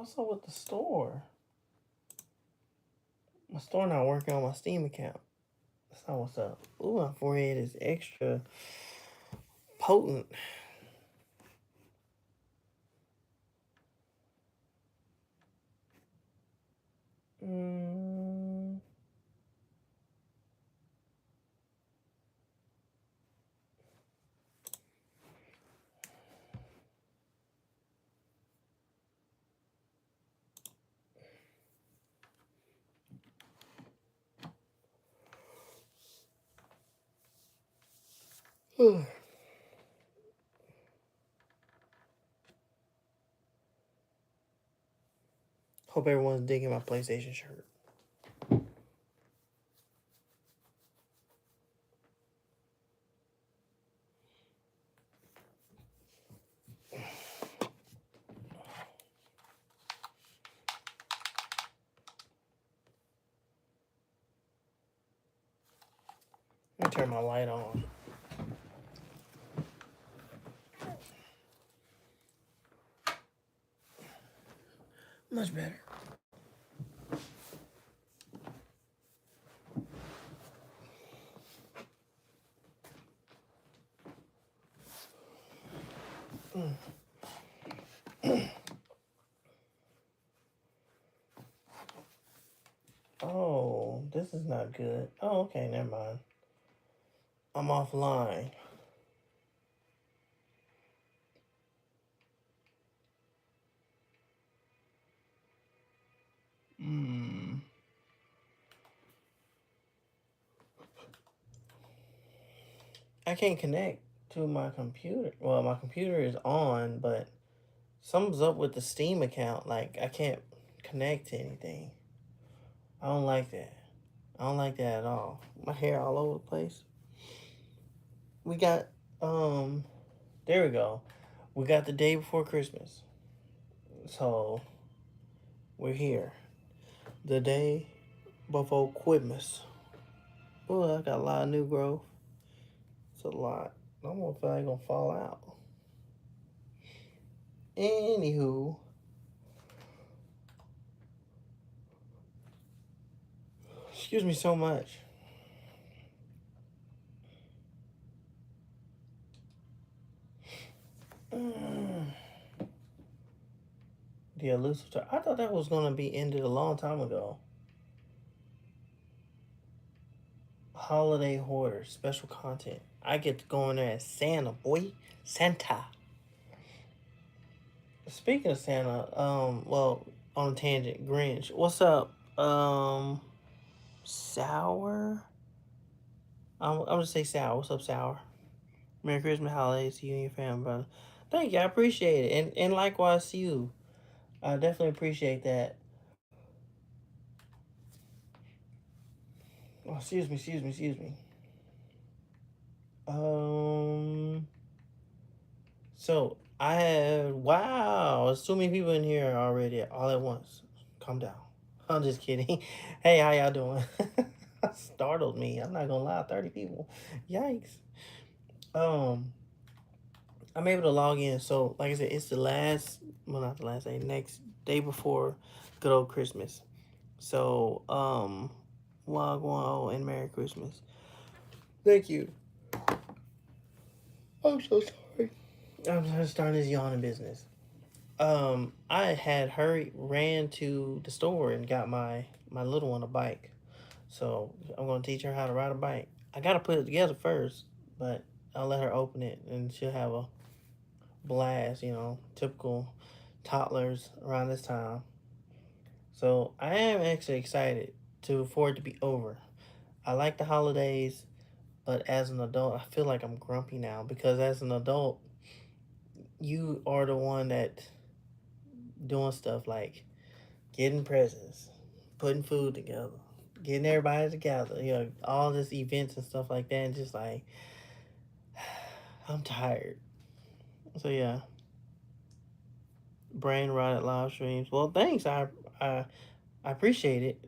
What's up with the store? My store not working on my Steam account. That's not what's up. Ooh, my forehead is extra potent. Mm. Hope everyone's digging my PlayStation shirt. Let me turn my light on. Much better. Oh, this is not good. Oh, okay, never mind. I'm offline. I can't connect to my computer. Well, my computer is on, but something's up with the Steam account. Like, I can't connect to anything. I don't like that. I don't like that at all. My hair all over the place. We got, there we go. We got the day before Christmas. So, we're here. The day before Christmas. Oh, I got a lot of new growth. It's a lot. I don't know if I ain't gonna fall out. Anywho. Excuse me so much. The elusive. I thought that was gonna be ended a long time ago. Holiday Hoarder special content. I get to go in there as Santa, boy. Santa. Speaking of Santa, well, on a tangent, Grinch. What's up? Sour? I'm gonna say Sour. What's up, Sour? Merry Christmas holidays to you and your family, brother. Thank you, I appreciate it. And likewise to you. I definitely appreciate that. Oh, excuse me. So I had wow, there's too many people in here already all at once. Calm down. I'm just kidding. Hey, how y'all doing? Startled me. I'm not gonna lie, 30 people. Yikes. Um, I'm able to log in. So like I said, it's the last well not the last day, next day before good old Christmas. So Wagwan and Merry Christmas. Thank you. I'm so sorry. I'm starting this yawning business. I had ran to the store and got my little one a bike. So I'm gonna teach her how to ride a bike. I gotta put it together first, but I'll let her open it and she'll have a blast. You know, typical toddlers around this time. So I am actually excited for it to be over. I like the holidays, but as an adult, I feel like I'm grumpy now because as an adult, you are the one that doing stuff like getting presents, putting food together, getting everybody together, you know, all this events and stuff like that, and just like, I'm tired. So yeah, brain rotted live streams. Well, thanks. I I appreciate it.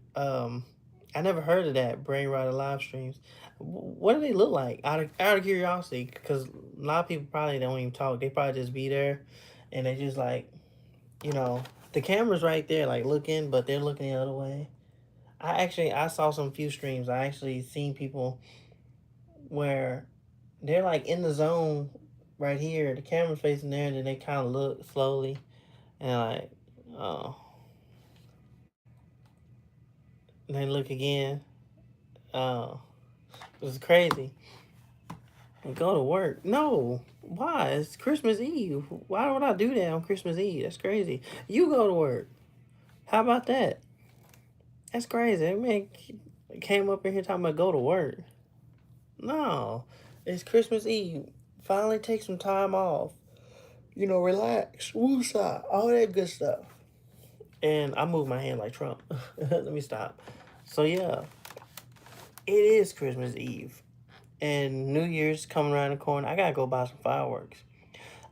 I never heard of that brain rotted live streams. What do they look like? Out of curiosity, because a lot of people probably don't even talk. They probably just be there, and they just like, you know, The camera's right there, like looking, but they're looking the other way. I saw some few streams. I actually seen people where they're like in the zone right here. The camera's facing there, and then they kind of look slowly and like, oh, and then look again. Oh, it was crazy. And go to work. No, why? It's Christmas Eve. Why would I do that on Christmas Eve? That's crazy. You go to work. How about that? That's crazy. That man came up in here talking about go to work. No, it's Christmas Eve. Finally take some time off. Relax. Woosah. All that good stuff. And I moved my hand like Trump. Let me stop. So yeah, it is Christmas Eve. And New Year's coming around the corner. I gotta go buy some fireworks.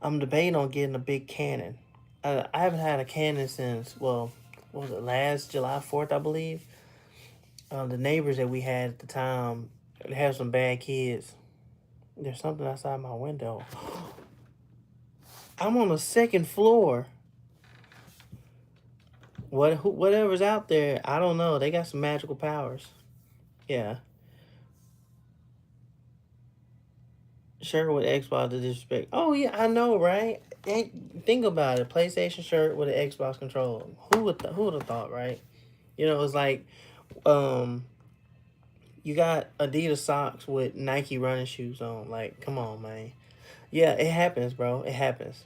I'm debating on getting a big cannon. I haven't had a cannon since, well, what was it, last July 4th, I believe. The neighbors that we had at the time, they had some bad kids. There's something outside my window. I'm on the second floor. Whatever's out there, I don't know. They got some magical powers. Yeah. Shirt with Xbox to disrespect. Oh yeah, I know, right? Think about it. PlayStation shirt with an Xbox controller. Who would have thought, right? It's like, um, you got Adidas socks with Nike running shoes on. Like, come on, man. Yeah, it happens, bro. It happens.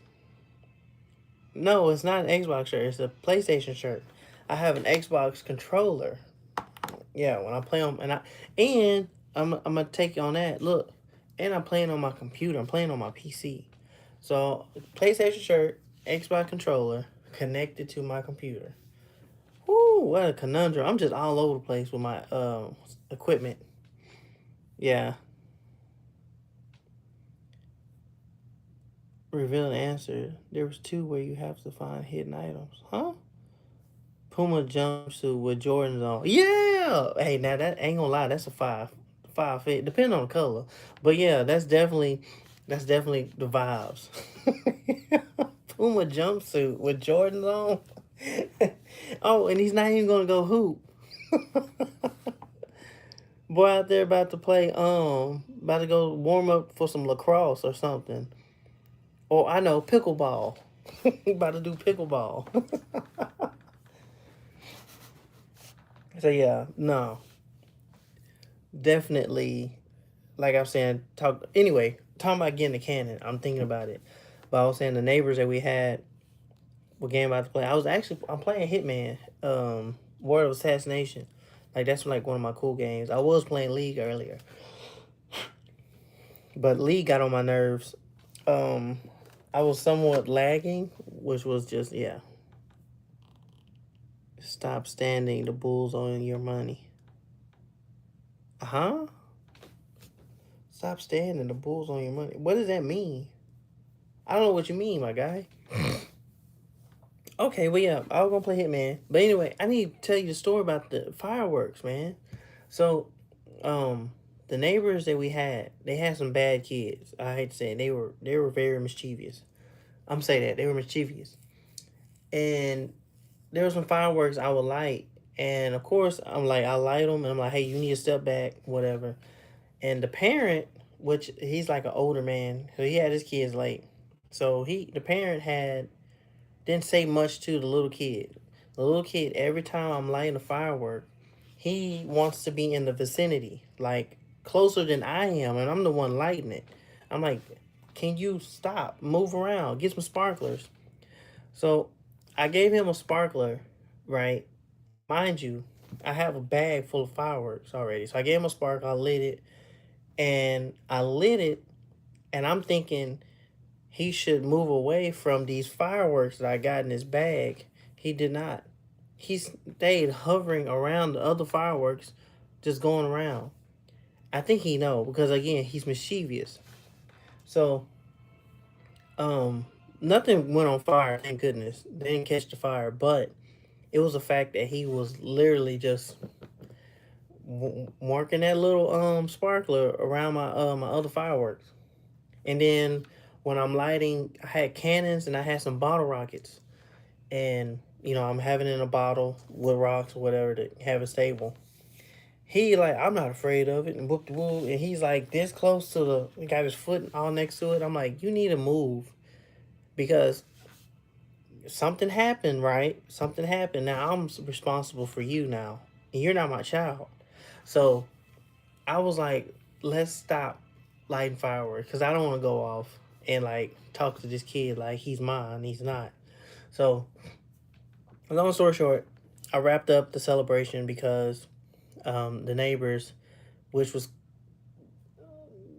No, it's not an Xbox shirt. It's a PlayStation shirt. I have an Xbox controller. Yeah, when I play on and I'm gonna take you on that. Look, and I'm playing on my computer. I'm playing on my PC. So PlayStation shirt, Xbox controller connected to my computer. Woo, what a conundrum! I'm just all over the place with my equipment. Yeah, reveal an answer. There was two where you have to find hidden items. Huh? Puma jumpsuit with Jordans on. Yeah. Hey, now that ain't gonna lie. That's a 5 fit, depending on the color. But yeah, that's definitely the vibes. Puma jumpsuit with Jordans on. Oh, and he's not even gonna go hoop. Boy out there about to play, about to go warm up for some lacrosse or something. Or I know, pickleball. About to do pickleball. So yeah, no, definitely. Like I'm saying, talking about getting a cannon. I'm thinking about it, but I was saying the neighbors that we had were game about to play. I'm playing Hitman, Word of Assassination. Like that's like one of my cool games. I was playing League earlier, but League got on my nerves. Um, I was somewhat lagging, which was just yeah. Stop standing. The bulls on your money. Huh? Stop standing. The bulls on your money. What does that mean? I don't know what you mean, my guy. Okay, well, yeah, I was gonna play Hitman. But anyway, I need to tell you the story about the fireworks, man. So, um, the neighbors that we had, they had some bad kids. I hate to say it. They were very mischievous. I'm saying that they were mischievous, and there were some fireworks I would light, and of course I'm like I light them, and I'm like, hey, you need to step back, whatever. And the parent, which he's like an older man, so he had his kids late, so the parent didn't say much to the little kid. The little kid, every time I'm lighting a firework, he wants to be in the vicinity, like closer than I am, and I'm the one lighting it. I'm like, can you stop, move around, get some sparklers? So I gave him a sparkler, right? Mind you, I have a bag full of fireworks already. So I gave him a spark, I lit it, and I'm thinking he should move away from these fireworks that I got in his bag. He did not. He stayed hovering around the other fireworks, just going around. I think he know because again he's mischievous. So um, nothing went on fire. Thank goodness they didn't catch the fire. But it was the fact that he was literally just working that little sparkler around my other fireworks. And then when I'm lighting, I had cannons and I had some bottle rockets. And I'm having it in a bottle with rocks or whatever to have it stable. He like, I'm not afraid of it, and whoop the woo, and he's like this close to he got his foot all next to it. I'm like, you need to move because something happened, right? Something happened. Now I'm responsible for you now, and you're not my child. So I was like, let's stop lighting fireworks because I don't want to go off and like talk to this kid like he's mine. He's not. So long story short, I wrapped up the celebration because the neighbors, which was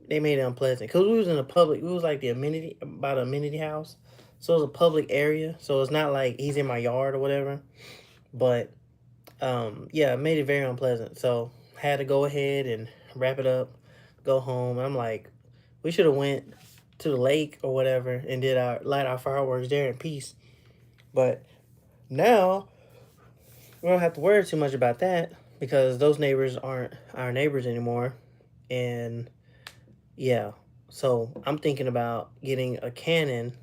they made it unpleasant because we was in a public. We was like the amenity about an amenity house, so it was a public area. So it's not like he's in my yard or whatever. But yeah, it made it very unpleasant. So had to go ahead and wrap it up, go home. And I'm like, we should have went to the lake or whatever and did our light our fireworks there in peace. But now we don't have to worry too much about that because those neighbors aren't our neighbors anymore. And yeah, so I'm thinking about getting a cannon,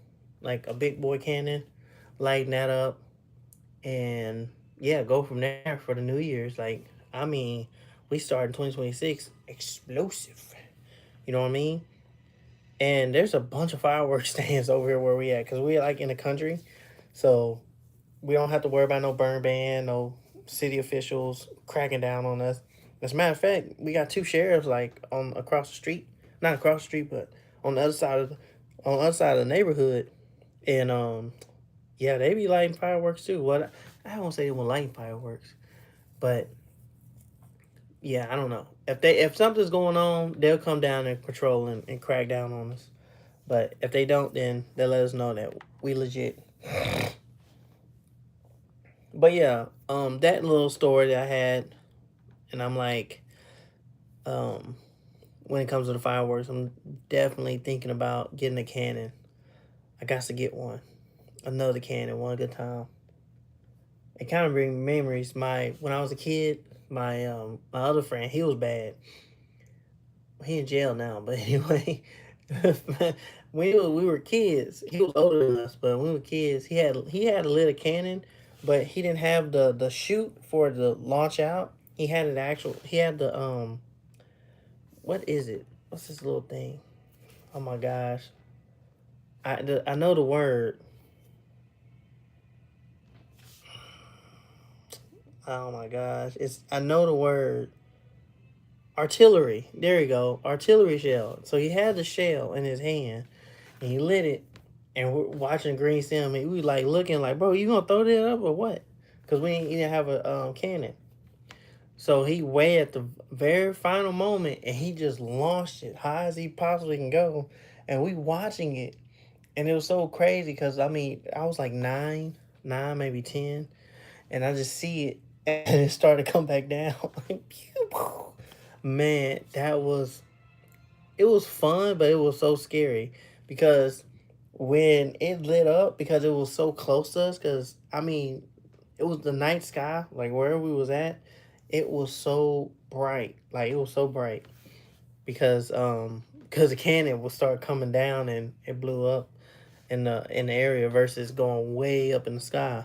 like a big boy cannon, lighting that up, and yeah, go from there for the New Year's. Like, I mean, we start in 2026 explosive. You know what I mean? And there's a bunch of fireworks stands over here where we at because we like in the country, so we don't have to worry about no burn ban, no city officials cracking down on us. As a matter of fact, we got two sheriffs like on across the street, not across the street, but on the other side of on the other side of the neighborhood, and yeah, they be lighting fireworks too. What I won't say they were lighting fireworks, but yeah, I don't know if something's going on, they'll come down and patrol and crack down on us. But if they don't, then they'll let us know that we legit. But yeah, that little story that I had, and I'm like, um, when it comes to the fireworks, I'm definitely thinking about getting a cannon. I got to get one, another cannon, one good time. It kind of brings memories. My when I was a kid, my other friend, he was bad. He in jail now, but anyway, when we were kids, he was older than us. But when we were kids, he had a little cannon, but he didn't have the chute for the launch out. He had an actual. He had the what is it? What's this little thing? Oh my gosh, I know the word. Oh my gosh, it's I know the word. Artillery. There you go. Artillery shell. So he had the shell in his hand and he lit it, and we're watching Green Sim, and we like looking like, bro, you gonna throw that up or what? Because we didn't have a cannon. So he way at the very final moment, and he just launched it high as he possibly can go, and we watching it, and it was so crazy because I mean I was like nine maybe 10, and I just see it, and it started to come back down. Man, it was fun, but it was so scary because when it lit up, because it was so close to us, because I mean, it was the night sky, like wherever we was at, it was so bright, like it was so bright because the cannon would start coming down and it blew up in the area versus going way up in the sky.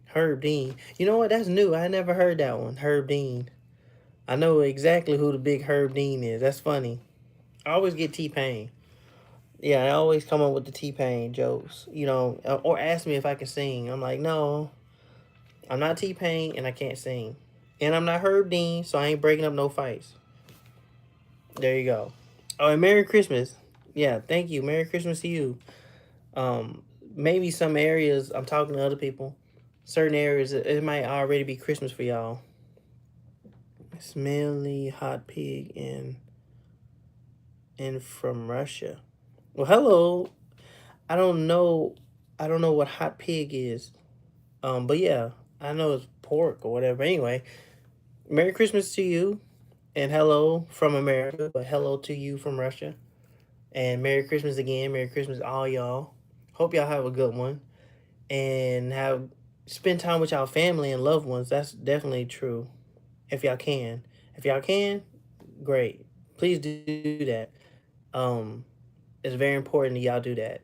Herb Dean, you know what? That's new. I never heard that one. Herb Dean. I know exactly who the big Herb Dean is. That's funny. I always get T Pain. Yeah, I always come up with the T Pain jokes, or ask me if I can sing. I'm like, no, I'm not T Pain and I can't sing. And I'm not Herb Dean, so I ain't breaking up no fights. There you go. Oh, and Merry Christmas. Yeah, thank you. Merry Christmas to you. Um, Maybe some areas, I'm talking to other people, certain areas, it might already be Christmas for y'all. Smelly hot pig in from Russia. Well, hello. I don't know. I don't know what hot pig is. But yeah, I know it's pork or whatever. Anyway, Merry Christmas to you, and hello from America, but hello to you from Russia, and Merry Christmas again. Merry Christmas, all y'all. Hope y'all have a good one and have spend time with y'all family and loved ones. That's definitely true. If y'all can, great. Please do that. Um, it's very important that y'all do that.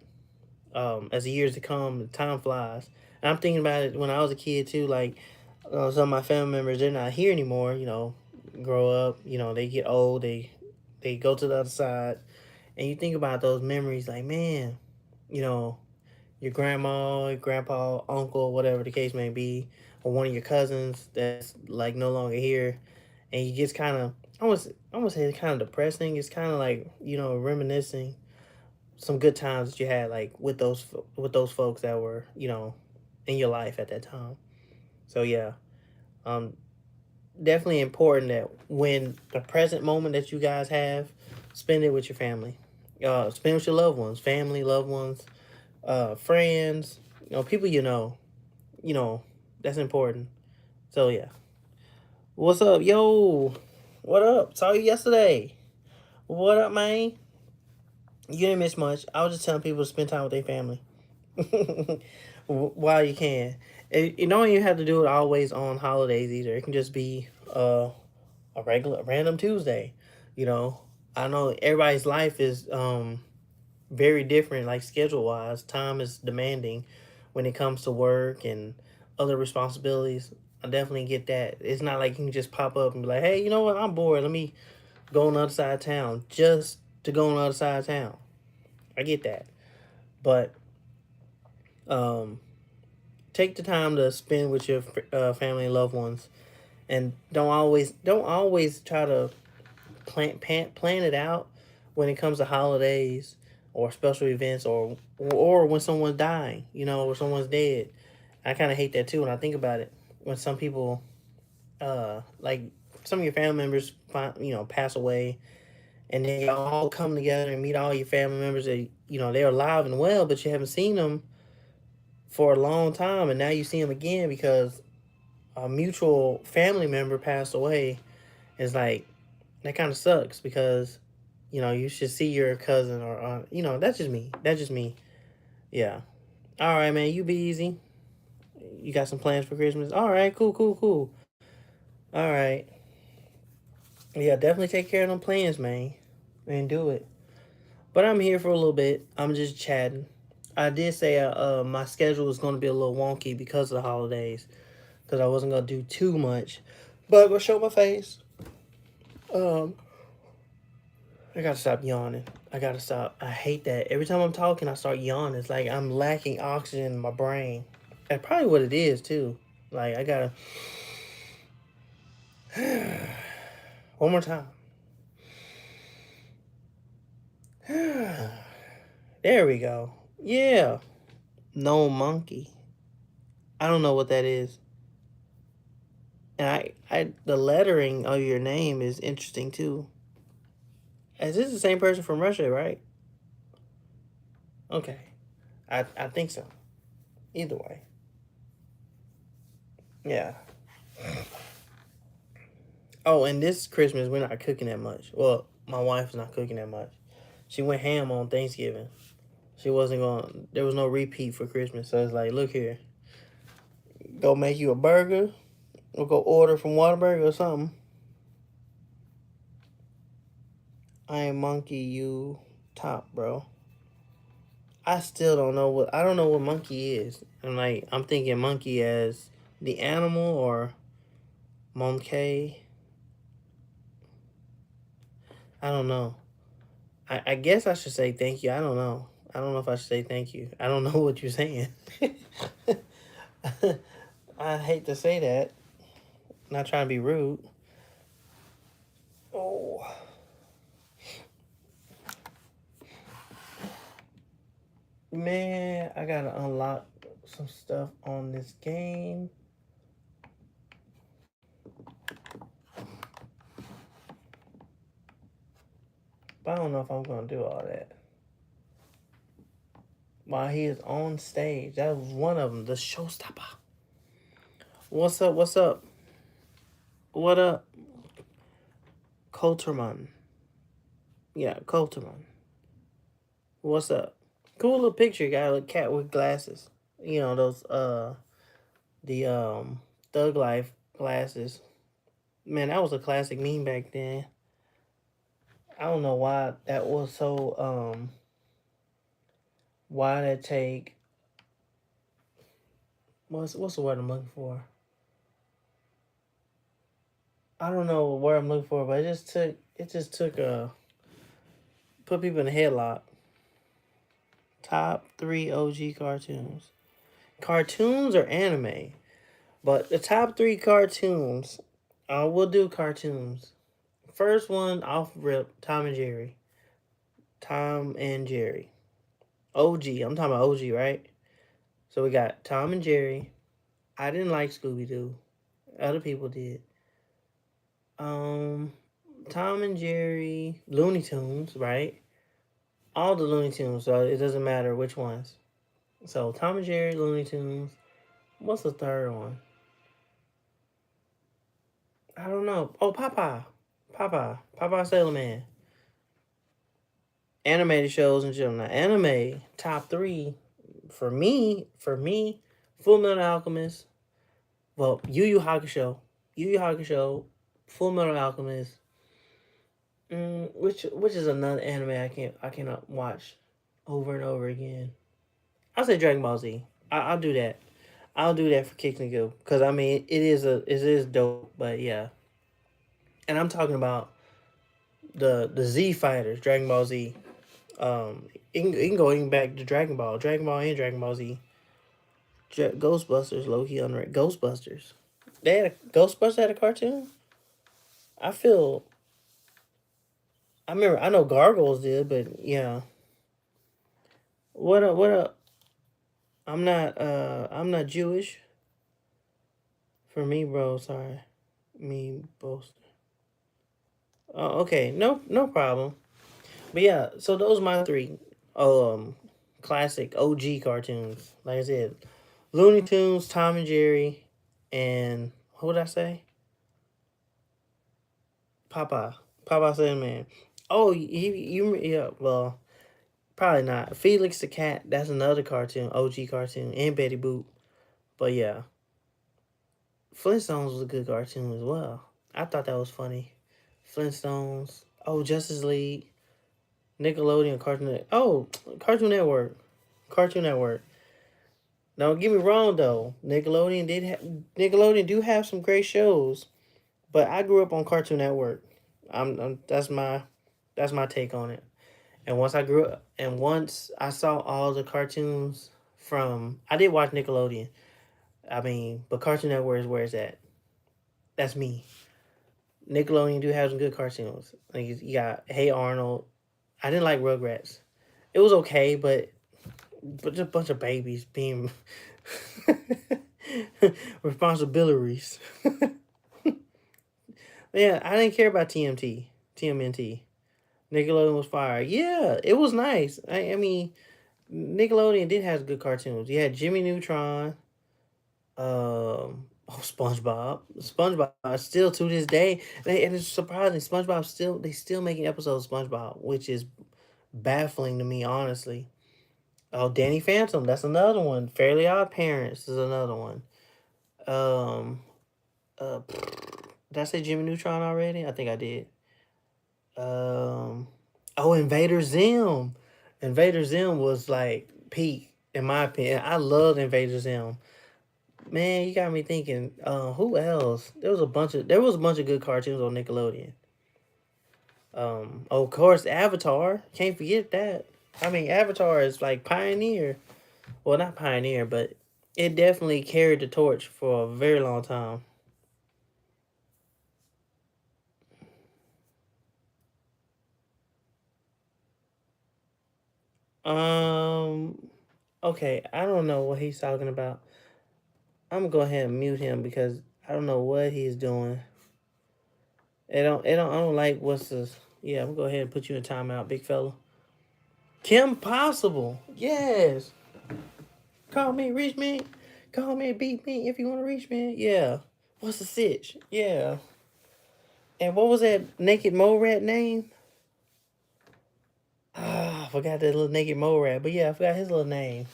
As the years to come, time flies. And I'm thinking about it when I was a kid too. Like some of my family members, they're not here anymore. Grow up. They get old. They go to the other side, and you think about those memories. Like, man, you know, your grandma, your grandpa, uncle, whatever the case may be, or one of your cousins that's like no longer here, and you just kind of, I almost say it's kind of depressing. It's kind of like reminiscing some good times that you had like with those folks that were in your life at that time. So yeah, um, definitely important that when the present moment that you guys have, spend it with your family. Spend with your loved ones, family, loved ones, friends, people you know, that's important. So yeah. What's up, yo? What up? Saw you yesterday. What up, man? You didn't miss much. I was just telling people to spend time with their family while you can. You don't even have to do it always on holidays either. It can just be a regular, random Tuesday. You know, I know everybody's life is very different, like schedule wise. Time is demanding when it comes to work and other responsibilities. I definitely get that. It's not like you can just pop up and be like, hey, you know what? I'm bored. Let me go on the other side of town just to go on the other side of town. I get that. But um, take the time to spend with your family and loved ones. And don't always try to plan it out when it comes to holidays or special events or when someone's dying, or someone's dead. I kind of hate that too when I think about it. When some people, like some of your family members, pass away, and then y'all all come together and meet all your family members that they're alive and well, but you haven't seen them for a long time, and now you see them again because a mutual family member passed away. It's like that kind of sucks because you should see your cousin or aunt. That's just me. That's just me. Yeah. All right, man. You be easy. You got some plans for Christmas? All right. Cool. Cool. Cool. All right. Yeah. Definitely take care of them plans, man, and do it. But I'm here for a little bit. I'm just chatting. I did say my schedule was going to be a little wonky because of the holidays, because I wasn't going to do too much, but I'm going to show my face. Um, I gotta stop yawning. I gotta stop. I hate that. Every time I'm talking, I start yawning. It's like I'm lacking oxygen in my brain. That's probably what it is too. Like I gotta one more time. There we go. Yeah. No monkey. I don't know what that is. And the lettering of your name is interesting too. Is this the same person from Russia, right? Okay. I think so. Either way. Yeah. Oh, and this Christmas we're not cooking that much. Well, my wife's not cooking that much. She went ham on Thanksgiving. She wasn't going. There was no repeat for Christmas, so it's like, look here, go make you a burger, or go order from Whataburger or something. I ain't monkey you top, bro. I still don't know what I don't know what monkey is. And like I'm thinking monkey as the animal or monkey. I don't know. I guess I should say thank you. I don't know. I don't know if I should say thank you. I don't know what you're saying. I hate to say that. Not trying to be rude. Oh, man, I gotta unlock some stuff on this game. But I don't know if I'm gonna do all that. While he is on stage, that was one of them, the showstopper. What's up? What's up? What up, Coulterman? Yeah, Coulterman. What's up? Cool little picture. Got a little cat with glasses. Those the Thug Life glasses. Man, that was a classic meme back then. I don't know why that was so why that take what's the word I'm looking for? I don't know what word I'm looking for, but it just took put people in a headlock. Top three OG cartoons. Cartoons or anime? But the top three cartoons, we'll do cartoons. First one off rip, Tom and Jerry. Tom and Jerry. OG. I'm talking about OG, right? So we got Tom and Jerry. I didn't like Scooby Doo. Other people did. Um, Tom and Jerry, Looney Tunes, right? All the Looney Tunes, so it doesn't matter which ones. So Tom and Jerry, Looney Tunes. What's the third one? I don't know. Oh, Popeye Sailor Man. Animated shows in general. Now, anime top three for me, Full Metal Alchemist. Well, Yu Yu Hakusho, Full Metal Alchemist. Which is another anime I cannot watch over and over again. I'll say Dragon Ball Z. I'll do that. I'll do that for kicks and giggles because I mean it is dope. But yeah, and I'm talking about the Z fighters, Dragon Ball Z. You can go even back to Dragon Ball and Dragon Ball Z. Ghostbusters, low key unrated. Ghostbusters. Ghostbusters had a cartoon. I feel. I remember. I know Gargoyles did, but yeah. What up? What up? I'm not. I'm not Jewish. For me, bro. Sorry. Me both. Oh, okay. No problem. But yeah. So those are my three. Classic OG cartoons. Like I said, Looney Tunes, Tom and Jerry, and what did I say? Popeye. Popeye said, man. Oh, yeah. Well, probably not. Felix the Cat. That's another cartoon, OG cartoon, and Betty Boop. But yeah, Flintstones was a good cartoon as well. I thought that was funny. Flintstones. Oh, Justice League. Nickelodeon, Cartoon Network. Cartoon Network. Don't get me wrong though. Nickelodeon do have some great shows, but I grew up on Cartoon Network. That's my take on it. And once I saw all the cartoons I did watch Nickelodeon. I mean, but Cartoon Network is where it's at. That's me. Nickelodeon do have some good cartoons. Like you got Hey Arnold. I didn't like Rugrats. It was okay, but just a bunch of babies being responsibilities. Yeah, I didn't care about TMNT. Nickelodeon was fire. Yeah, it was nice. I mean, Nickelodeon did have good cartoons. You had Jimmy Neutron, SpongeBob still to this day, and it's surprising. They still making episodes of SpongeBob, which is baffling to me, honestly. Oh, Danny Phantom, that's another one. Fairly Odd Parents is another one. Um, did I say Jimmy Neutron already? I think I did. Um, oh, Invader Zim. Invader Zim was like peak in my opinion. I loved Invader Zim. Man, you got me thinking. Who else? There was a bunch of good cartoons on Nickelodeon. Of course, Avatar. Can't forget that. I mean, Avatar is like pioneer. Well, not pioneer, but it definitely carried the torch for a very long time. Um, okay, I don't know what he's talking about. I'm gonna go ahead and mute him because I don't know what he's doing. I don't like what's this. Yeah, I'm gonna go ahead and put you in timeout, big fella. Kim Possible. Yes. Call me, reach me. Call me, beat me if you want to reach me. Yeah. What's the sitch? Yeah. And what was that naked mole rat name? I forgot that little naked mole rat. But yeah, I forgot his little name.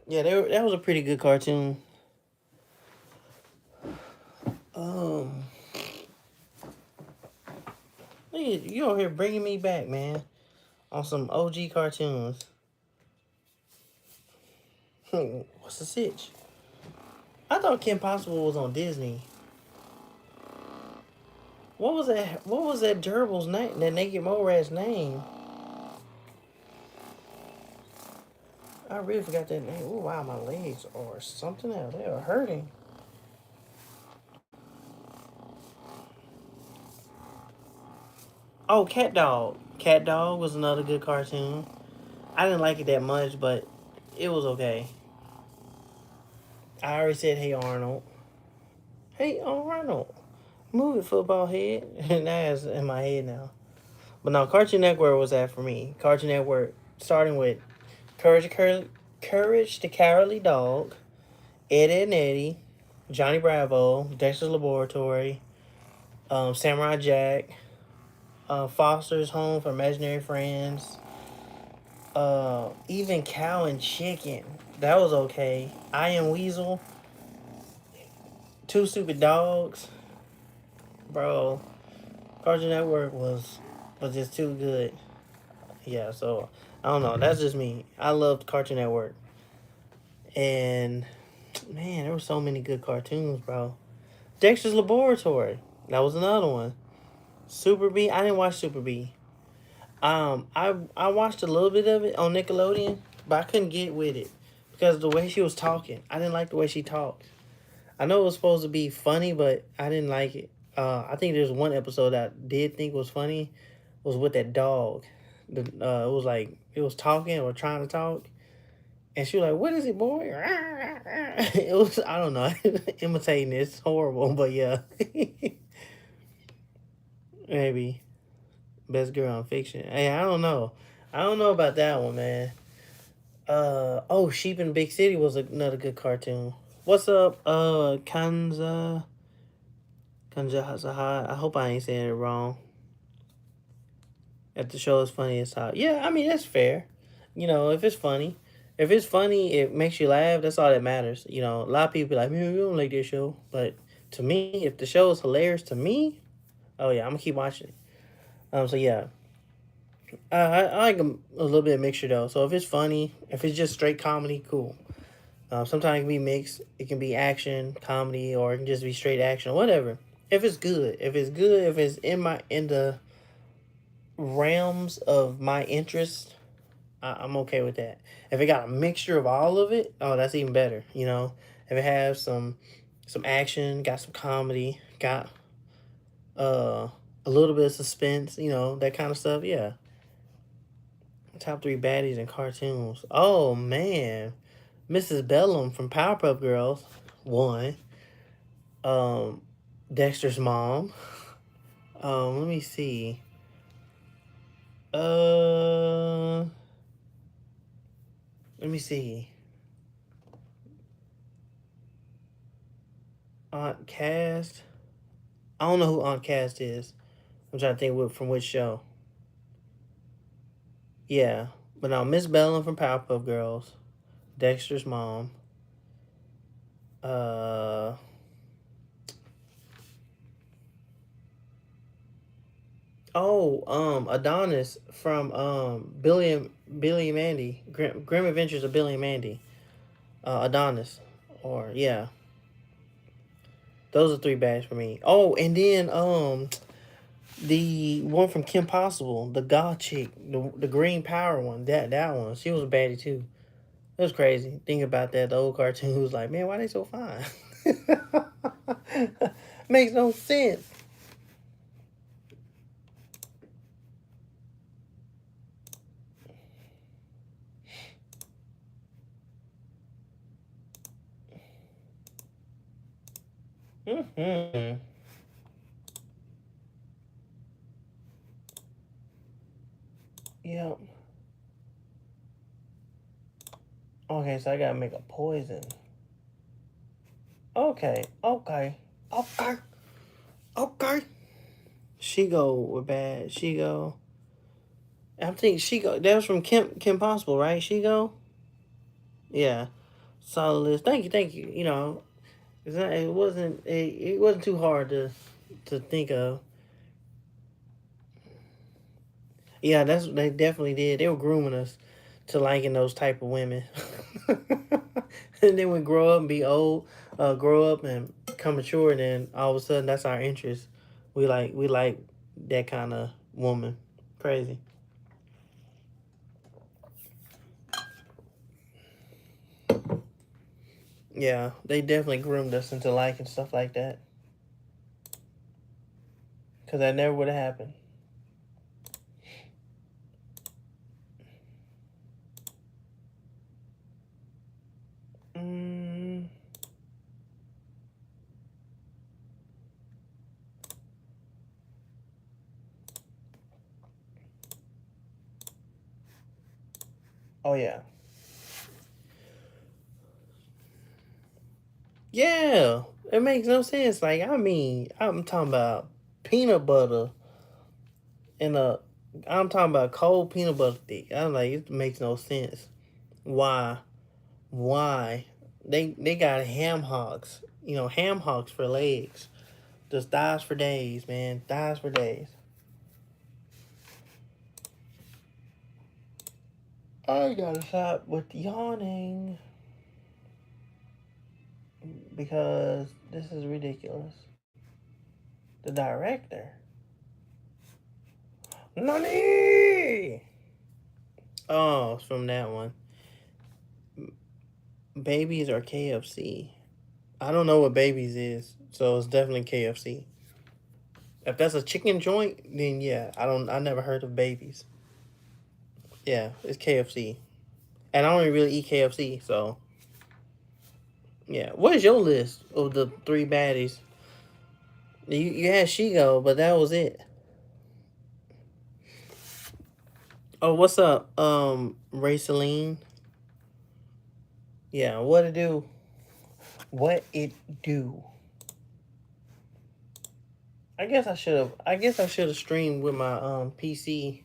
Yeah, that was a pretty good cartoon. Um, you over here bringing me back, man, on some OG cartoons. What's the sitch? I thought Kim Possible was on Disney. What was that? What was that gerbil's name? That naked mole rat's name? I really forgot that name. Oh wow, my legs are something else. They are hurting. Oh, Cat Dog. Cat Dog was another good cartoon. I didn't like it that much, but it was okay. I already said, "Hey Arnold." Hey Arnold. Move it, football head. And that's in my head now. But no, Cartoon Network was that for me. Cartoon Network, starting with Courage the Cowardly Dog, Ed, Ed and Eddie, Johnny Bravo, Dexter's Laboratory, Samurai Jack, Foster's Home for Imaginary Friends, even Cow and Chicken. That was okay. I Am Weasel, Two Stupid Dogs. Bro, Cartoon Network was just too good. Yeah, so I don't know. That's just me. I loved Cartoon Network. And man, there were so many good cartoons, bro. Dexter's Laboratory. That was another one. Super B. I didn't watch Super B. I watched a little bit of it on Nickelodeon, but I couldn't get with it because the way she was talking, I didn't like the way she talked. I know it was supposed to be funny, but I didn't like it. I think there's one episode that I did think was funny, was with that dog. It was like it was talking or trying to talk, and she was like, "What is it, boy?" It was, I don't know, imitating. It's horrible, but yeah, maybe best girl on fiction. Hey, I don't know about that one, man. Oh, Sheep in Big City was another good cartoon. What's up, Kanja Hasaha? I hope I ain't saying it wrong. If the show is funny as how, yeah, I mean that's fair. You know, if it's funny, it makes you laugh. That's all that matters. You know, a lot of people be like, "Man, we don't like this show," but to me, if the show is hilarious to me, oh yeah, I'm gonna keep watching it. So yeah, I like a little bit of mixture though. So if it's funny, if it's just straight comedy, cool. Sometimes it can be mixed. It can be action, comedy, or it can just be straight action, whatever. If it's in the realms of my interest, I'm okay with that. If it got a mixture of all of it, oh, that's even better. You know, if it has some action, got some comedy, got uh a little bit of suspense, you know, that kind of stuff. Yeah. Top three baddies in cartoons. Oh man, Mrs. Bellum from Powerpuff Girls, one. Um, Dexter's mom. Let me see. Uh, let me see. Aunt Cast. I don't know who Aunt Cast is. I'm trying to think from which show. Yeah, but now Miss Bellum from Powerpuff Girls, Dexter's mom. Uh, Adonis from Billy and Mandy, Grim Adventures of Billy and Mandy. Adonis, or yeah, those are three bags for me. Oh, and then the one from Kim Possible, the God chick, the Green Power one. That one, she was a baddie too. It was crazy. Think about that. The old cartoon was like, man, why they so fine? Makes no sense. Mm-hmm. Yep. Okay, so I gotta make a poison. Okay, okay, okay, okay. She go with bad. She go. I think she go. That was from Kim Possible, right? She go. Yeah. Solid list. Thank you. You know, it wasn't too hard to think of. Yeah, they definitely did. They were grooming us to liking those type of women. And then we grow up and be old, grow up and become mature, and then all of a sudden that's our interest. We like that kind of woman. Crazy. Yeah, they definitely groomed us into liking stuff like that. Cause that never would have happened. Mm, oh yeah, yeah. It makes no sense. Like I mean, I'm talking about peanut butter in a. I'm talking about cold peanut butter stick. I'm like, it makes no sense. Why? Why? They got ham hocks. You know, ham hocks for legs. Just thighs for days, man. Thighs for days. I gotta stop with yawning because this is ridiculous. The director. Nani? Oh, it's from that one. Babies or KFC? I don't know what babies is, so it's definitely KFC. If that's a chicken joint, then yeah, I don't. I never heard of babies. Yeah, it's KFC, and I don't really eat KFC, so yeah. What is your list of the three baddies? You had Shigo, but that was it. Oh, what's up, Ray Celine? Yeah, what it do? What it do? I guess I should have. I guess I should have streamed with my PC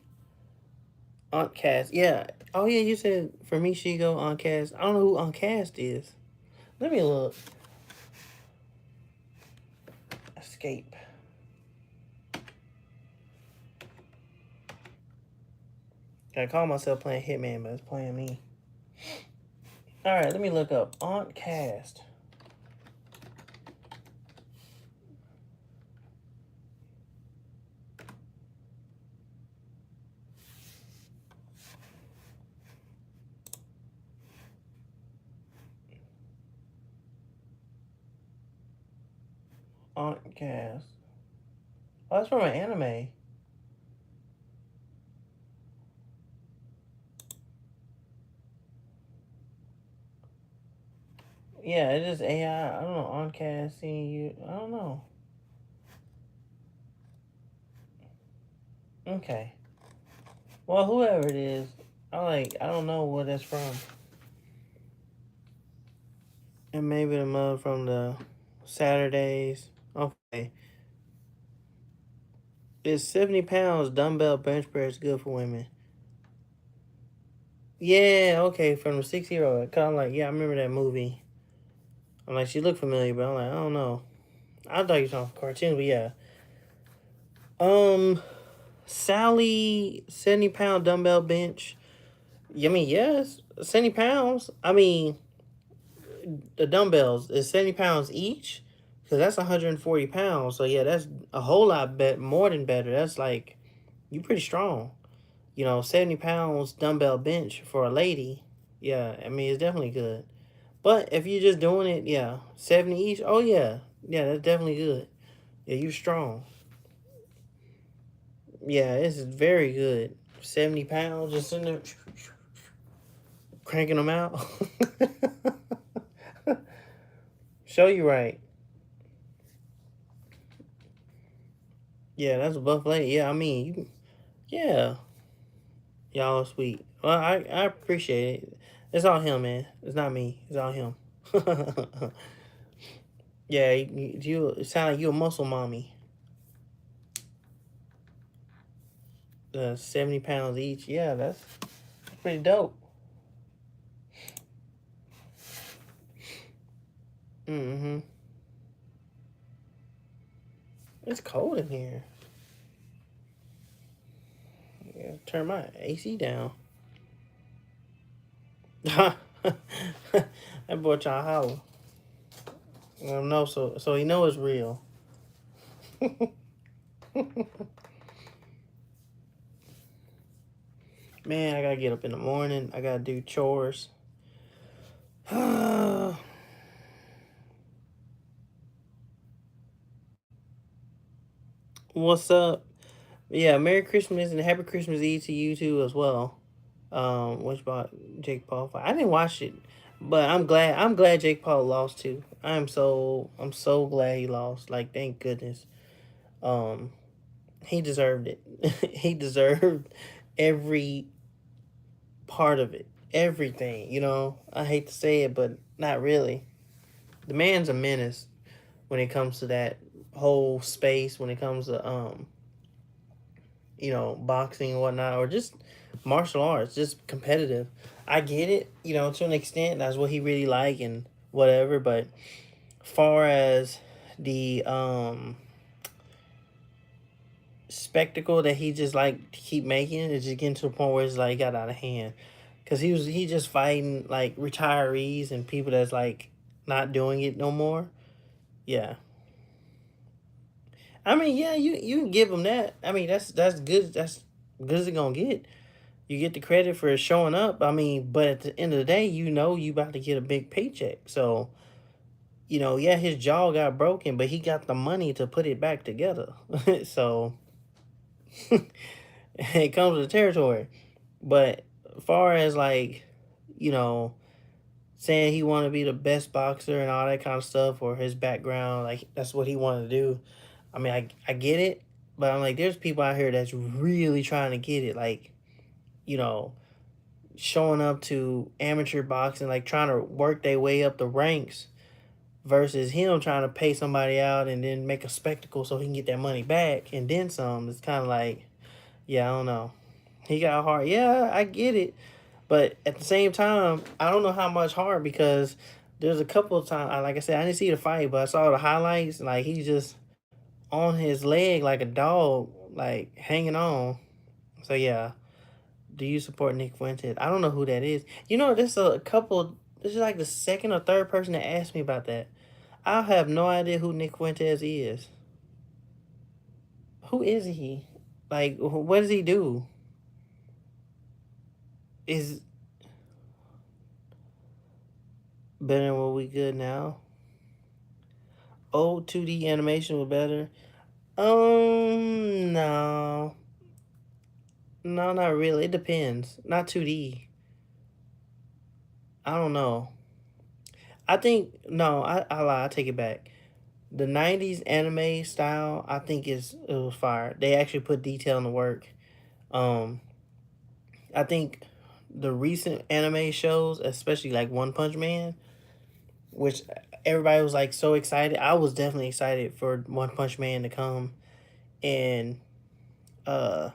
Aunt Cast. Yeah. Oh yeah, you said for me Shigo Aunt Cast. I don't know who Aunt Cast is. Let me look. Escape. I call myself playing Hitman, but it's playing me. All right, let me look up Aunt Cast. Aunt Cast. Oh, that's from an anime. Yeah, it is AI. I don't know. Aunt Cast seeing you. I don't know. Okay. Well, whoever it is, I don't know what that's from. And maybe the mother from the Saturdays. Okay. Is 70 pounds dumbbell bench press good for women? Yeah, okay, from the 6 year old. Cause I'm like, yeah, I remember that movie. I'm like, she looked familiar, but I'm like, I don't know. I thought you were talking cartoon, but yeah. Um, Sally, 70-pound dumbbell bench. I mean, yes, 70 pounds. I mean, the dumbbells is 70 pounds each, because that's 140 pounds. So yeah, that's a whole lot more than better. That's like you pretty strong. 70 pounds dumbbell bench for a lady. Yeah, I mean it's definitely good. But if you're just doing it, yeah, 70 each. Oh yeah, yeah, that's definitely good. Yeah, you're strong. Yeah, this is very good. 70 pounds just in there cranking them out. Show you right. Yeah, that's a buff lady. Yeah, I mean, yeah, y'all are sweet. Well, I appreciate it. It's all him, man. It's not me. It's all him. Yeah, you sound like you a muscle mommy. 70 pounds each. Yeah, that's pretty dope. Mm-hmm. It's cold in here. Yeah, turn my AC down. That boy trying to holler. No, so he know it's real. Man, I gotta get up in the morning. I gotta do chores. What's up? Yeah, Merry Christmas and Happy Christmas Eve to you too as well. Which about Jake Paul fight? I didn't watch it, but I'm glad. I'm glad Jake Paul lost too. I'm so glad he lost. Like, thank goodness. Um, he deserved it. He deserved every part of it, everything. I hate to say it, but not really. The man's a menace when it comes to that whole space. When it comes to boxing and whatnot, or just martial arts, just competitive. I get it, to an extent. That's what he really like and whatever. But far as the spectacle that he just like to keep making, it's just getting to the point where it's like got out of hand. Cause he just fighting like retirees and people that's like not doing it no more. Yeah, I mean, yeah, you can give him that. I mean, that's good. That's good as it gonna get. You get the credit for showing up. I mean, but at the end of the day, you about to get a big paycheck. So, yeah, his jaw got broken, but he got the money to put it back together. So it comes with the territory. But far as like, you know, saying he want to be the best boxer and all that kind of stuff, or his background, like that's what he wanted to do. I mean, I get it, but I'm like, there's people out here that's really trying to get it, like, you know, showing up to amateur boxing, like trying to work their way up the ranks versus him trying to pay somebody out and then make a spectacle so he can get that money back and then some. It's kind of like, yeah, I don't know. He got hard. Yeah, I get it. But at the same time, I don't know how much hard because there's a couple of times, like I said, I didn't see the fight, but I saw the highlights. Like he's just on his leg like a dog, like hanging on. So yeah, do you support Nick Fuentes? I don't know who that is. There's a couple. This is like the second or third person that asked me about that. I have no idea who Nick Fuentes is. Who is he? Like, what does he do? Is better than what we good now? Old 2D animation was better. No, no, not really. It depends. Not 2D. I don't know. I think no. I lie. I take it back. The '90s anime style, I think it was fire. They actually put detail in the work. Um, I think the recent anime shows, especially like One Punch Man, which everybody was like so excited. I was definitely excited for One Punch Man to come, and uh,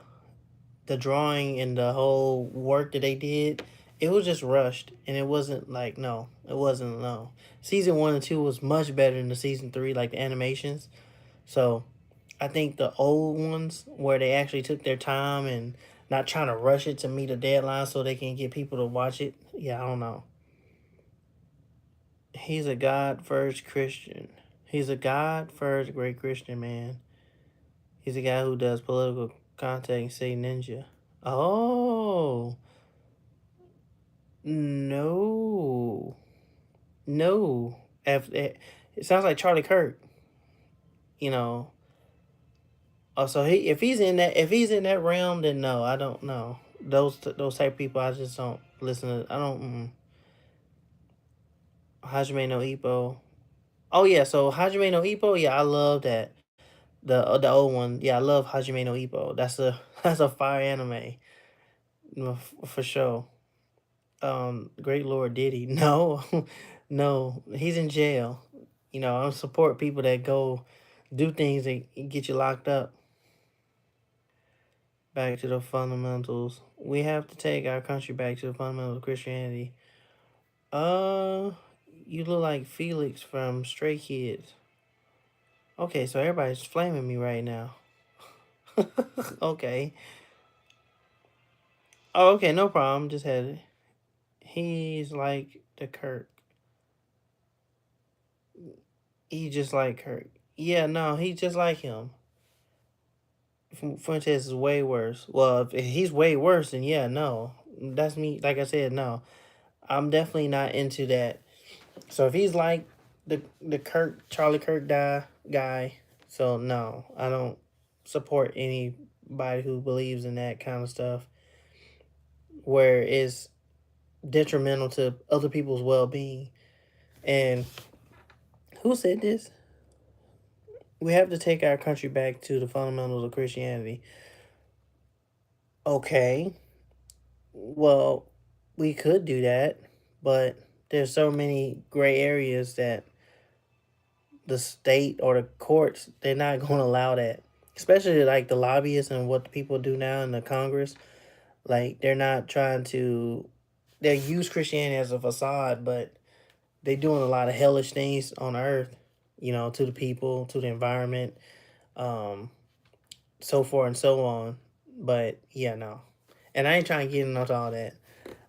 the drawing and the whole work that they did, it was just rushed, and it wasn't like no, it wasn't no. Season 1 and 2 was much better than the season 3, like the animations. So I think the old ones where they actually took their time and not trying to rush it to meet a deadline so they can get people to watch it. Yeah, I don't know. He's a God first Christian. He's a God first great Christian man. He's a guy who does political contact and say ninja. Oh no, no. It sounds like Charlie Kirk. You know. Oh, so if he's in that realm, then no, I don't know. Those type of people, I just don't listen to. I don't. Hajime no Ippo. Oh yeah, so Hajime no Ippo. Yeah, I love that. The old one. Yeah, I love Hajime no Ippo. That's a that's a fire anime. For sure. Great Lord Diddy. No, no, he's in jail. I don't support people that go do things that get you locked up. Back to the fundamentals. We have to take our country back to the fundamentals of Christianity. Uh, you look like Felix from Stray Kids. Okay, so everybody's flaming me right now. Okay. Oh, okay, no problem. Just had He's like the Kirk. He just like Kirk. Yeah, no, he's just like him. Fuentes is way worse. Well, if he's way worse, then yeah, no. That's me. Like I said, no. I'm definitely not into that. So if he's like the Kirk Charlie Kirk guy, so no, I don't support anybody who believes in that kind of stuff where it's detrimental to other people's well being. And who said this? We have to take our country back to the fundamentals of Christianity. Okay, well, we could do that, but there's so many gray areas that the state or the courts they're not going to allow that. Especially like the lobbyists and what the people do now in the Congress, like they're not trying to. They use Christianity as a facade, but they doing a lot of hellish things on earth, to the people, to the environment, um, so forth and so on. But yeah, no. And I ain't trying to get into all that.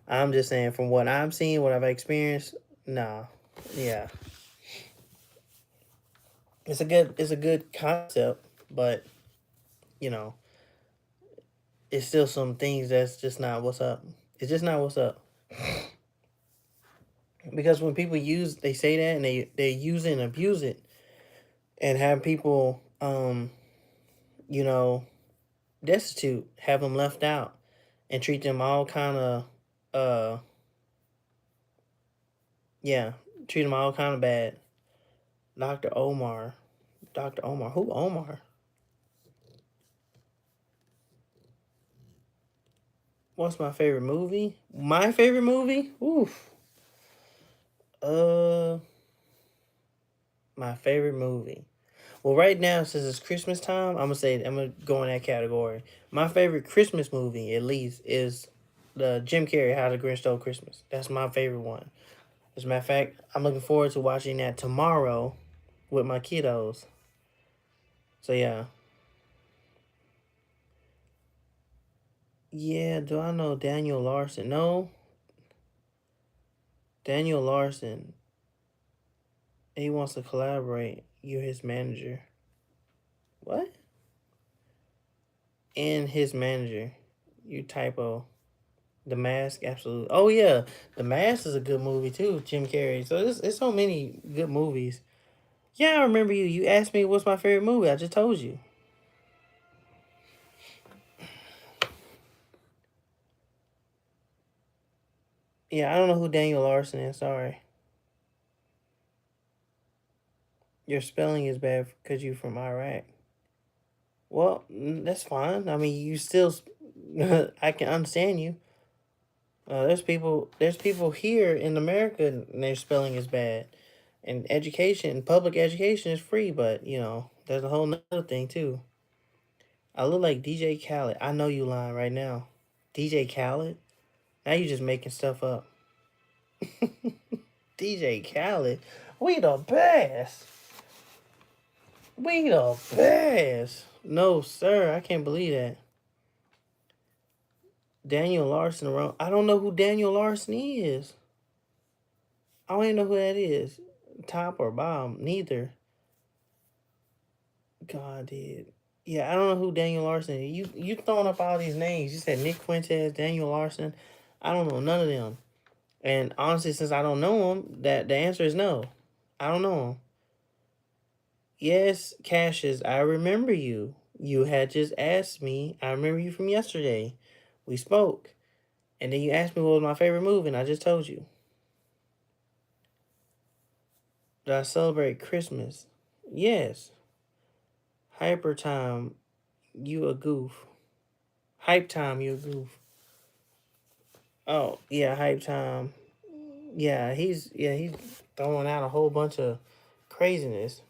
I'm just saying from what I'm seeing, what I've experienced, no. Yeah. It's a good concept, but you know, it's still some things that's just not what's up. It's just not what's up. Because when people they say that and they use it and abuse it and have people you know destitute, have them left out, and treat them all kind of uh yeah, treat them all kind of bad. Dr. Omar, Dr. Omar, who Omar? What's my favorite movie? My favorite movie? Oof. Uh, my favorite movie. Well, right now since it's Christmas time, I'm gonna go in that category. My favorite Christmas movie, at least, is the Jim Carrey How the Grinch Stole Christmas. That's my favorite one. As a matter of fact, I'm looking forward to watching that tomorrow with my kiddos. So yeah, yeah. Do I know Daniel Larson? No, Daniel Larson. He wants to collaborate. You're his manager. What? And his manager. You typo. The Mask, absolutely. Oh yeah, The Mask is a good movie too. Jim Carrey. So it's so many good movies. Yeah, I remember you. You asked me what's my favorite movie. I just told you. Yeah, I don't know who Daniel Larson is. Sorry, your spelling is bad because you from Iraq. Well, that's fine. I mean, you still. I can understand you. There's people here in America, and their spelling is bad. And education, public education is free, but there's a whole nother thing too. I look like DJ Khaled. I know you lying right now. DJ Khaled? Now you just making stuff up. DJ Khaled? We the best. We the best. No, sir. I can't believe that. Daniel Larson around. I don't know who Daniel Larson is. I don't even know who that is. Top or bottom? Neither. God did. Yeah, I don't know who Daniel Larson is. You throwing up all these names. You said Nick Fuentes, Daniel Larson. I don't know none of them. And honestly, since I don't know him, that the answer is no. I don't know him. Yes, Cassius, I remember you. You had just asked me. I remember you from yesterday. We spoke. And then you asked me what was my favorite movie, and I just told you. Do I celebrate Christmas? Yes. Hyper time, you a goof. Hype time, you a goof. Oh, yeah, hype time. Yeah, he's throwing out a whole bunch of craziness.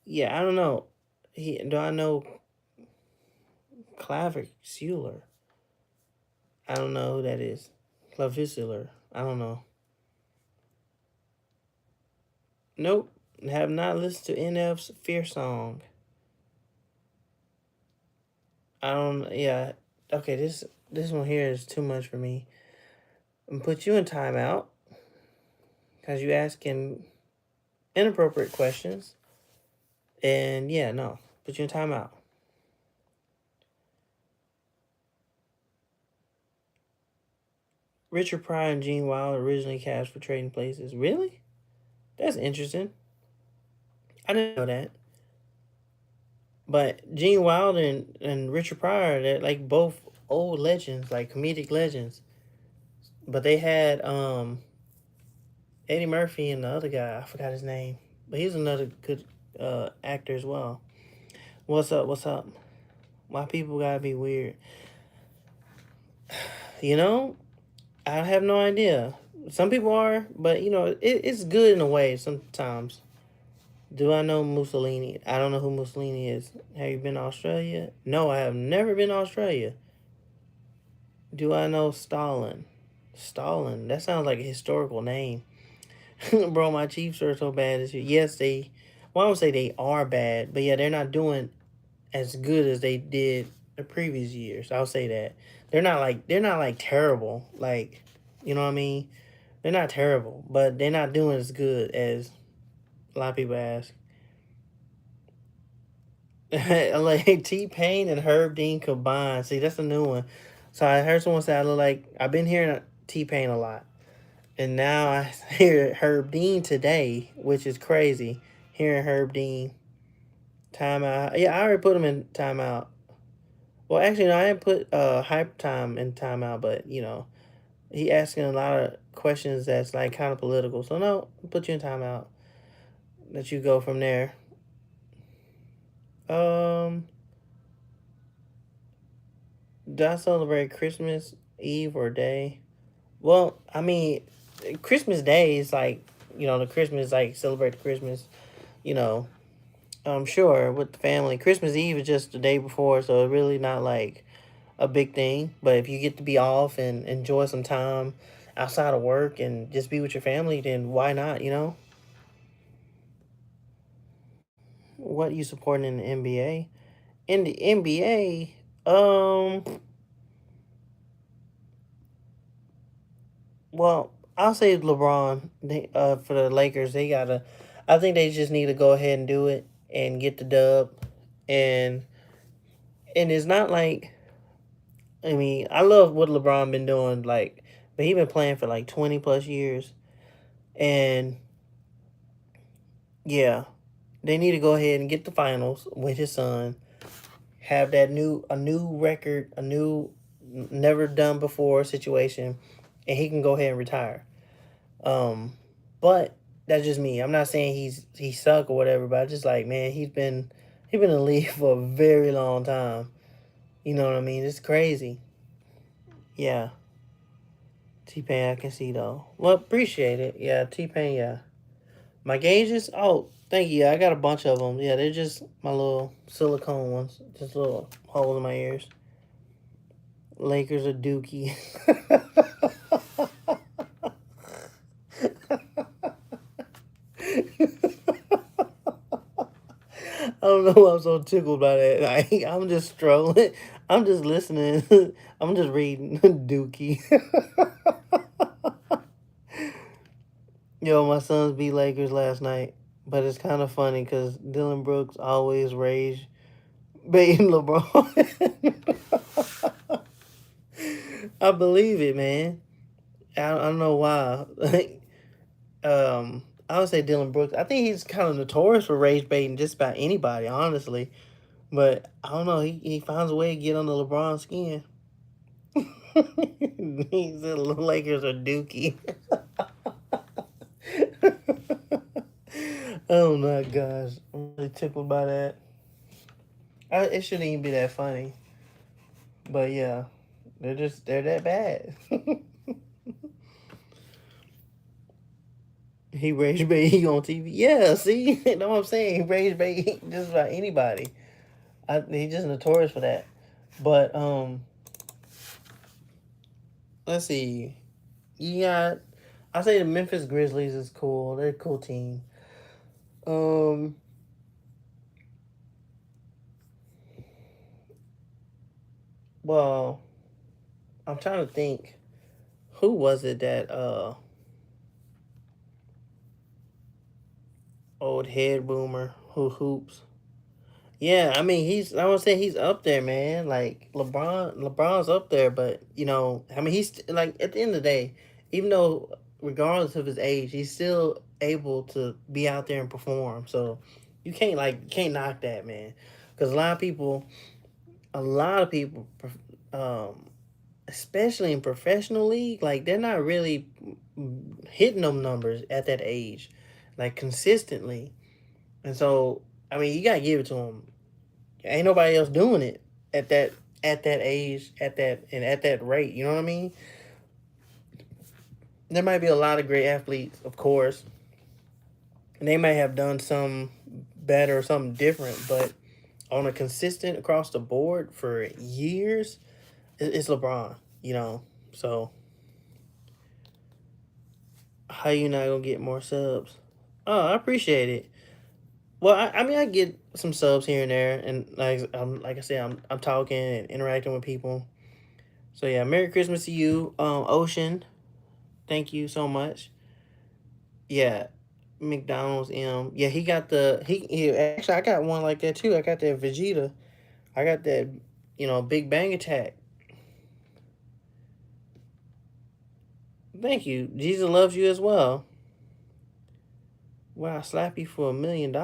Yeah, I don't know. Do I know Clavicular? I don't know who that is. Clavicular. I don't know. Nope. Have not listened to NF's Fear Song. I don't. Yeah. Okay. This. This one here is too much for me. I'm gonna put you in timeout because you asking inappropriate questions. And yeah, no, put you in timeout. Richard Pryor and Gene Wilder originally cast for Trading Places. Really? That's interesting. I didn't know that. But Gene Wilder and Richard Pryor, they're like both old legends, like comedic legends. But they had Eddie Murphy and the other guy, I forgot his name. But he's another good actor as well. What's up? What's up? Why people gotta be weird? You know, I have no idea. Some people are, but it's good in a way sometimes. Do I know Mussolini? I don't know who Mussolini is. Have you been to Australia? No, I have never been to Australia. Do I know Stalin? Stalin. That sounds like a historical name. Bro, my Chiefs are so bad this year. Yes, well, I would say they are bad, but yeah, they're not doing as good as they did the previous years. I'll say that. They're not like terrible. Like, you know what I mean? They're not terrible, but they're not doing as good as a lot of people ask. Like T-Pain and Herb Dean combined. See, that's a new one. So I heard someone say I look like I've been hearing T-Pain a lot. And now I hear Herb Dean today, which is crazy. Hearing Herb Dean timeout. Yeah, I already put him in timeout. Well, actually, no, I didn't put hype time in timeout, but he asking a lot of questions that's like kind of political. So no, I'll put you in timeout. Let you go from there. Um, do I celebrate Christmas Eve or day? Well, I mean, Christmas Day is like the Christmas like celebrate the Christmas. You know, I'm sure with the family. Christmas Eve is just the day before, so it's really not like a big thing. But if you get to be off and enjoy some time outside of work and just be with your family, then why not? What you supporting in the NBA? In the NBA, well, I'll say LeBron. For the Lakers, they gotta. I think they just need to go ahead and do it and get the dub, and it's not like I mean I love what LeBron been doing like, but he been playing for like 20 plus years, and yeah, they need to go ahead and get the finals with his son. Have that new record, a new never done before situation, and he can go ahead and retire. Um, but that's just me. I'm not saying he suck or whatever, but I just like man, he been in the league for a very long time. You know what I mean? It's crazy. Yeah, T Pain, I can see though. Well, appreciate it. Yeah, T Pain. Yeah, my gauges. Oh, thank you. I got a bunch of them. Yeah, they're just my little silicone ones, just little holes in my ears. Lakers are Dookie. I don't know why I'm so tickled by that. I'm just strolling. I'm just listening. I'm just reading Dookie. Yo, my sons beat Lakers last night, but it's kind of funny because Dylan Brooks always rage baiting LeBron. I believe it, man. I don't know why. I would say Dylan Brooks. I think he's kind of notorious for rage baiting just about anybody, honestly. But I don't know. He finds a way to get under LeBron's skin. He said the Lakers are Dookie. Oh my gosh, I'm really tickled by that. It shouldn't even be that funny, but yeah, they're that bad. He rage bait on TV. Yeah, see, you know what I'm saying? He rage bait just about anybody. He's just notorious for that. But let's see. You got. I say the Memphis Grizzlies is cool. They're a cool team. Um, well, I'm trying to think. Who was it that old head boomer who hoops? Yeah, I mean I would say he's up there, man. Like LeBron's up there, but I mean like at the end of the day, even though regardless of his age, he's still able to be out there and perform. So you can't knock that, man. Because a lot of people, um, especially in professional league, like they're not really hitting them numbers at that age, like consistently. And so, I mean, you gotta give it to them. Ain't nobody else doing it at that age, at that rate. You know what I mean? There might be a lot of great athletes, of course, and they may have done some better or something different, but on a consistent across the board for years, it's LeBron. So how you not gonna get more subs? Oh, I appreciate it. Well, I mean, I get some subs here and there, and like I said, I'm talking and interacting with people. So yeah, Merry Christmas to you, Ocean. Thank you so much. Yeah, McDonald's M. Yeah, he got he actually I got one like that too. I got that Vegeta. I got that Big Bang Attack. Thank you. Jesus loves you as well. Wow, I slap you for $1 million.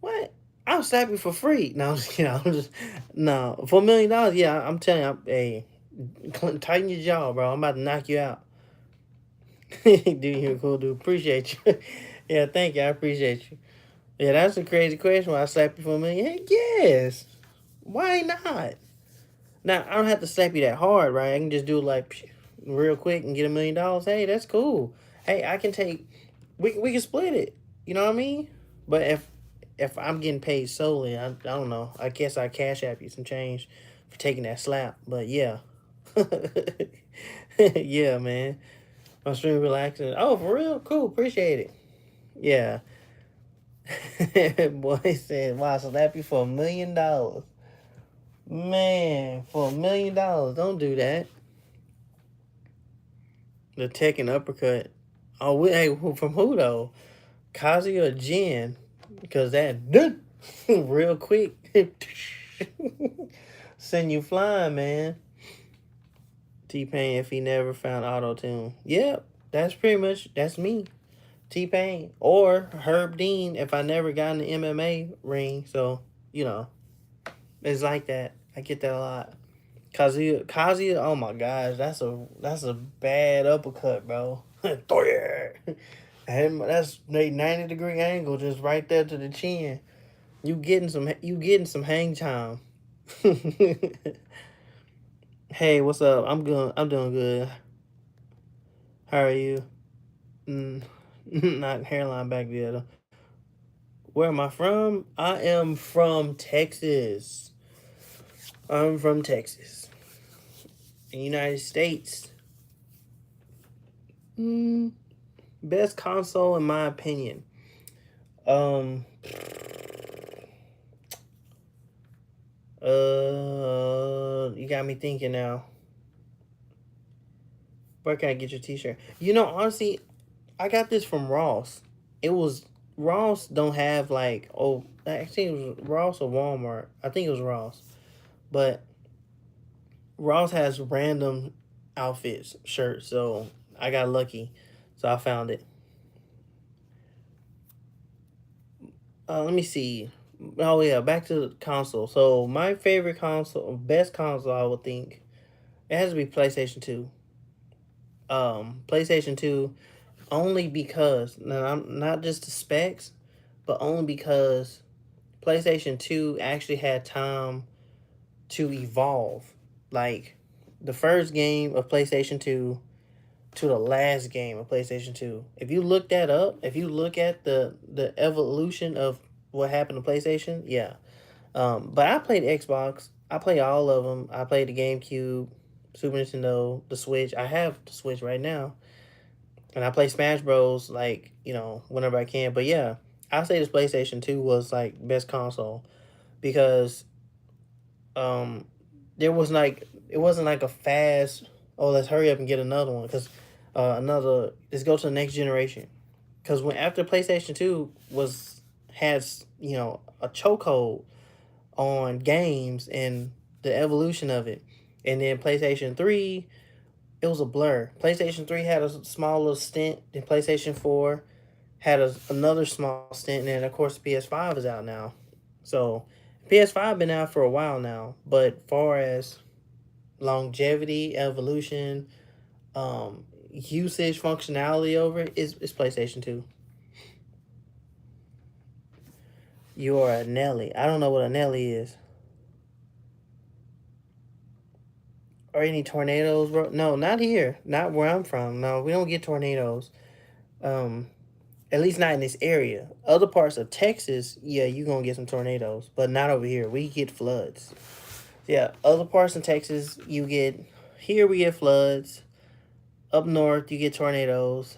What? I'll slap you for free. No, I'm just kidding. I'm just no for $1 million. Yeah, I'm telling you, hey, tighten your jaw, bro. I'm about to knock you out. Dude, you're a cool dude. Appreciate you. Yeah, thank you. I appreciate you. Yeah, that's a crazy question. Why I slap you for $1 million? Heck yes. Why not? Now I don't have to slap you that hard, right? I can just do it like real quick and get $1 million. Hey, that's cool. Hey, I can take. We can split it. You know what I mean? But if I'm getting paid solely, I don't know. I guess I cash app you some change for taking that slap. But yeah, yeah, man. I'm stream relaxing. Oh, for real? Cool. Appreciate it. Yeah. Boy said, "Wow, slap you for $1 million." Man, for $1 million, don't do that. The tech and uppercut. Oh, hey, from who though? Kazi or Jen? Because that real quick send you flying, man. T Pain if he never found auto tune. Yep, that's me. T Pain or Herb Dean if I never got in the MMA ring. So you know, it's like that. I get that a lot. Kazuya, oh my gosh, that's a bad uppercut, bro. And that's a 90-degree angle just right there to the chin. You getting some hang time. Hey, what's up? I'm doing good. How are you? Mm, not hairline back there. Where am I from? I am from Texas. I'm from Texas, the United States. Mm, best console in my opinion. Um, you got me thinking now. Where can I get your T-shirt? Honestly, I got this from Ross. It was Ross. Don't have like actually it was Ross or Walmart. I think it was Ross, but Ross has random outfits, shirts. So I got lucky, so I found it. Let me see. Oh yeah, back to the console. So my favorite console, best console, I would think it has to be PlayStation 2. PlayStation 2 only because now I'm not just the specs, but only because PlayStation 2 actually had time to evolve. Like the first game of PlayStation 2 to the last game of PlayStation 2. If you look that up, if you look at the evolution of what happened to PlayStation, yeah. But I played Xbox. I played all of them. I played the GameCube, Super Nintendo, the Switch. I have the Switch right now, and I play Smash Bros. Like whenever I can. But yeah, I say this PlayStation 2 was like best console because um there was like it wasn't like a fast. Oh, let's hurry up and get another one because let's go to the next generation. Because when after PlayStation Two has a chokehold on games and the evolution of it, and then PlayStation Three, it was a blur. PlayStation Three had a small little stint, then PlayStation Four had another small stint, and then of course PS5 is out now. So PS5 been out for a while now, but far as longevity, evolution, usage, functionality over it is PlayStation 2. You are a Nelly. I don't know what a Nelly is. Or any tornadoes, bro? No, not here. Not where I'm from. No, we don't get tornadoes. Um, at least not in this area. Other parts of Texas, yeah, you gonna get some tornadoes, but not over here. We get floods. Yeah, other parts in Texas, you get. Here we get floods. Up north, you get tornadoes.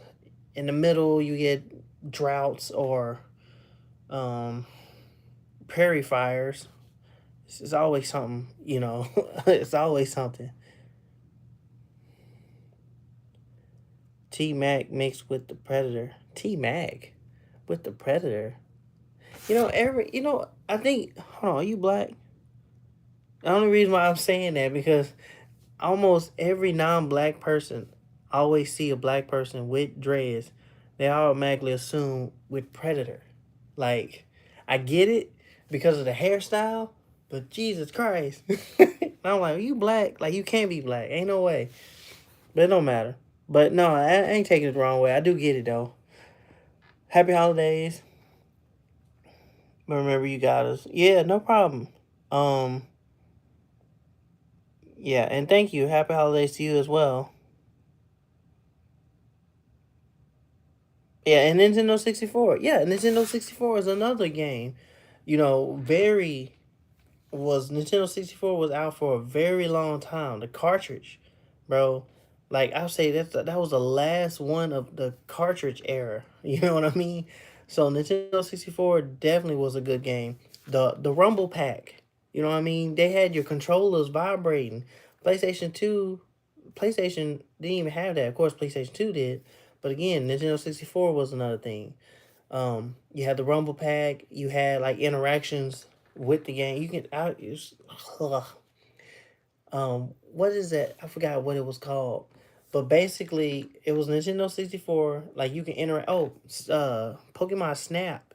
In the middle, you get droughts or um, prairie fires. It's always something, it's always something. T Mac mixed with the Predator. T Mac with the Predator. I think. Hold on, are you black? The only reason why I'm saying that because almost every non-black person always see a black person with dreads, they automatically assume with Predator. Like, I get it because of the hairstyle, but Jesus Christ. And I'm like, you black? Like, you can't be black. Ain't no way. But it don't matter. But no, I ain't taking it the wrong way. I do get it though. Happy holidays. Remember you got us. Yeah, no problem. Um, yeah, and thank you. Happy holidays to you as well. Yeah, and Nintendo 64. Yeah, Nintendo 64 is another game. Very was Nintendo 64 was out for a very long time. The cartridge, bro. Like I'll say that was the last one of the cartridge era. You know what I mean? So Nintendo 64 definitely was a good game. The Rumble Pack, you know what I mean? They had your controllers vibrating. PlayStation 2, PlayStation didn't even have that. Of course PlayStation 2 did. But again, Nintendo 64 was another thing. You had the Rumble Pack. You had like interactions with the game. You can out. What is that? I forgot what it was called, but basically it was Nintendo 64. Like you can interact. Oh, Pokemon Snap.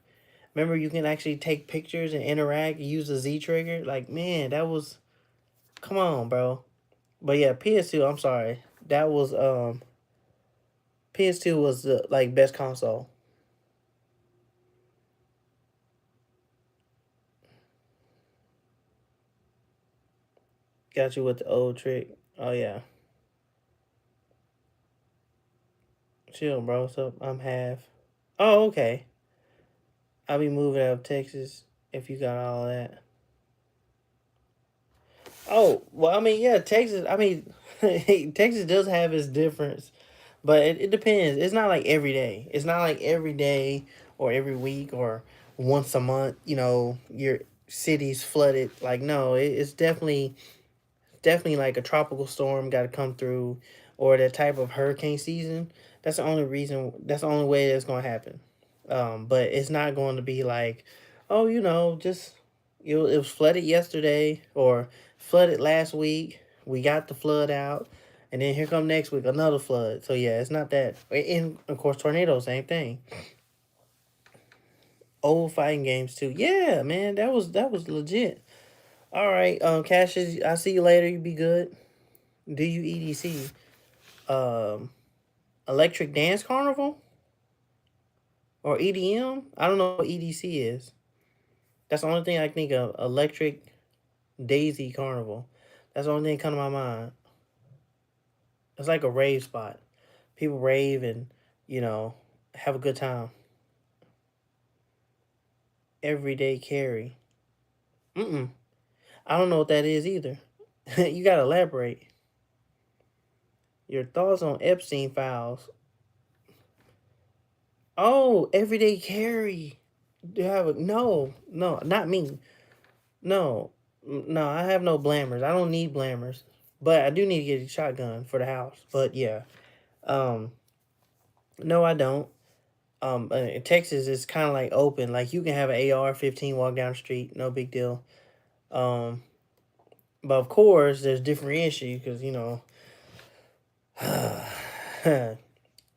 Remember, you can actually take pictures and interact. Use the Z trigger. Like man, that was. Come on, bro. But yeah, PS2. I'm sorry. That was PS2 was the like best console. Got you with the old trick. Oh yeah. Chill, bro. So I'm half. Oh, okay. I'll be moving out of Texas if you got all that. Oh, well, I mean, yeah, Texas. I mean, Texas does have its difference, but it depends. It's not like every day. It's not like every day or every week or once a month. Your city's flooded. Like, no, it's definitely like a tropical storm got to come through, or that type of hurricane season. That's the only reason. That's the only way that's going to happen. But it's not going to be like, oh, just it was flooded yesterday or flooded last week. We got the flood out, and then here come next week another flood. So yeah, it's not that. And of course, tornadoes, same thing. Old fighting games too. Yeah, man, that was legit. All right, Cassius, I see you later. You be good. Do you EDC? Um, Electric Dance Carnival or EDM? I don't know what EDC is. That's the only thing I can think of. Electric Daisy Carnival. That's the only thing that come to my mind. It's like a rave spot. People rave and you know have a good time. Everyday carry. Mm. I don't know what that is either. You gotta elaborate. Your thoughts on Epstein files. Oh, everyday carry. Do you have a no? No, not me. No. No, I have no blammers. I don't need blammers, but I do need to get a shotgun for the house. But yeah, um, no, I don't. In Texas, it's kind of like open. Like you can have an AR-15 walk down the street, no big deal. Um, but of course, there's different issues because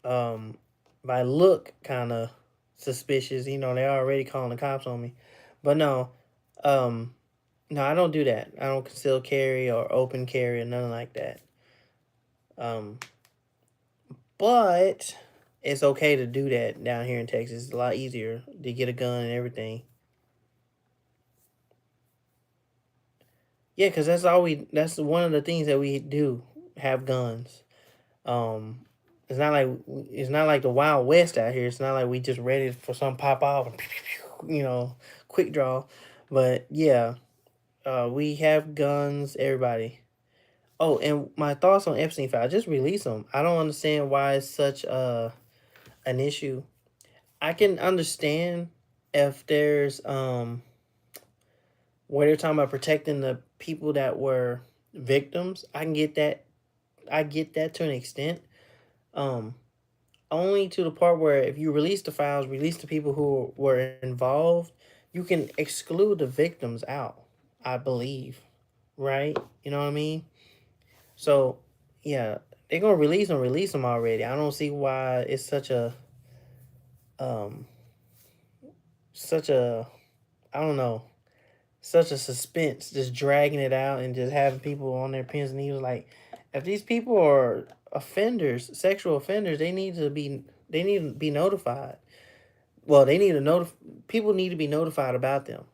um, my look kind of suspicious. They already calling the cops on me, but no, um, no, I don't do that. I don't conceal carry or open carry or nothing like that. Um, but it's okay to do that down here in Texas. It's a lot easier to get a gun and everything. Yeah, because that's one of the things that we do, have guns. Um, it's not like it's not like the Wild West out here. It's not like we just ready for some pop off and quick draw. But yeah, we have guns. Everybody. Oh, and my thoughts on Epstein file. Just release them. I don't understand why it's such an issue. I can understand if there's where they're talking about protecting the people that were victims. I can get that. I get that to an extent. Um, Only to the part where if you release the files, release the people who were involved, you can exclude the victims out. I believe, right? You know what I mean? So, yeah, they're gonna release them already. I don't see why it's um such a I don't know, such a suspense, just dragging it out and just having people on their pins and needles. Like, if these people are offenders, sexual offenders, they need to be notified. Well, they need to people need to be notified about them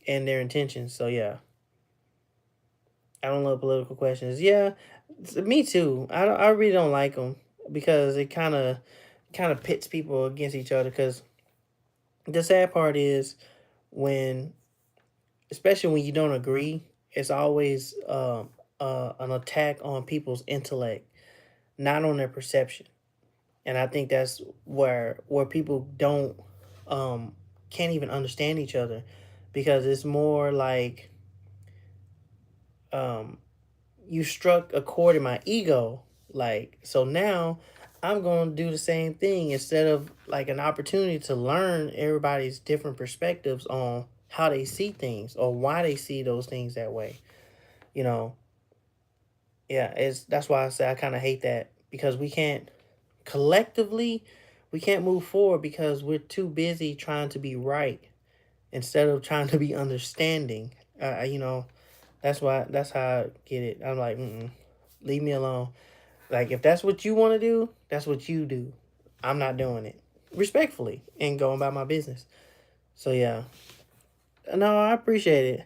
and their intentions. So yeah, I don't love political questions. Yeah, me too. I really don't like them because it kind of pits people against each other. Because the sad part is when, especially when you don't agree, it's always an attack on people's intellect, not on their perception. And I think that's where people don't can't even understand each other, because it's more like um you struck a chord in my ego. Like, so now I'm going to do the same thing instead of like an opportunity to learn everybody's different perspectives on how they see things or why they see those things that way. You know, yeah, it's that's why I say I kind of hate that, because we can't collectively we can't move forward because we're too busy trying to be right instead of trying to be understanding. That's how I get it. I'm like, leave me alone. Like, if that's what you want to do, that's what you do. I'm not doing it respectfully and going about my business. So yeah, no, I appreciate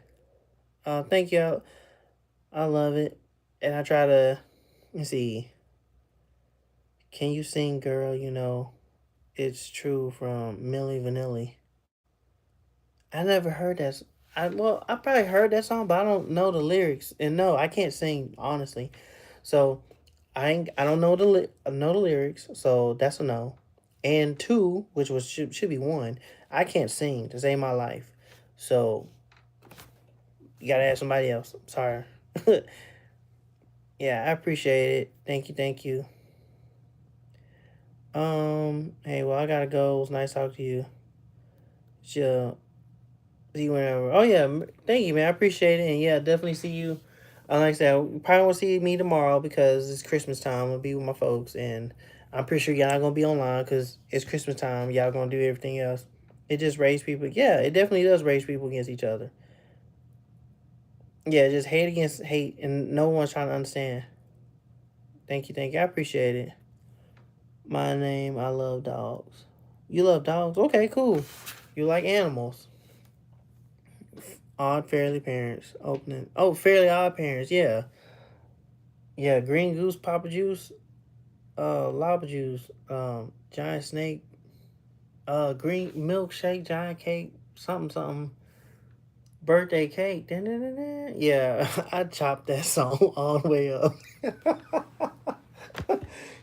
it. Thank you. I love it, and I try to. Let's see. Can you sing, girl? It's true from Millie Vanilli. I never heard that. I probably heard that song, but I don't know the lyrics. And no, I can't sing honestly. So I don't know the lyrics. So that's a no. And two, which should be one, I can't sing to save my life. So you gotta ask somebody else. I'm sorry. Yeah, I appreciate it. Thank you, thank you. Hey, well, I gotta go. It was nice talking to you. Chill. See you whenever. Oh yeah, thank you, man. I appreciate it, and yeah, definitely see you. Like I said, you probably won't see me tomorrow because it's Christmas time. I'll be with my folks, and I'm pretty sure y'all not gonna be online because it's Christmas time. Y'all gonna do everything else. It just raise people. Yeah, it definitely does raise people against each other. Yeah, just hate against hate, and no one's trying to understand. Thank you, thank you. I appreciate it. My name, I love dogs. You love dogs? Okay, cool. You like animals. Odd Fairly Parents opening. Oh, Fairly Odd Parents. Yeah, yeah. Green Goose, Papa Juice, Lava Juice, Giant Snake, Green Milkshake, Giant Cake, something something. Birthday Cake. Dun-dun-dun-dun. Yeah, I chopped that song all the way up.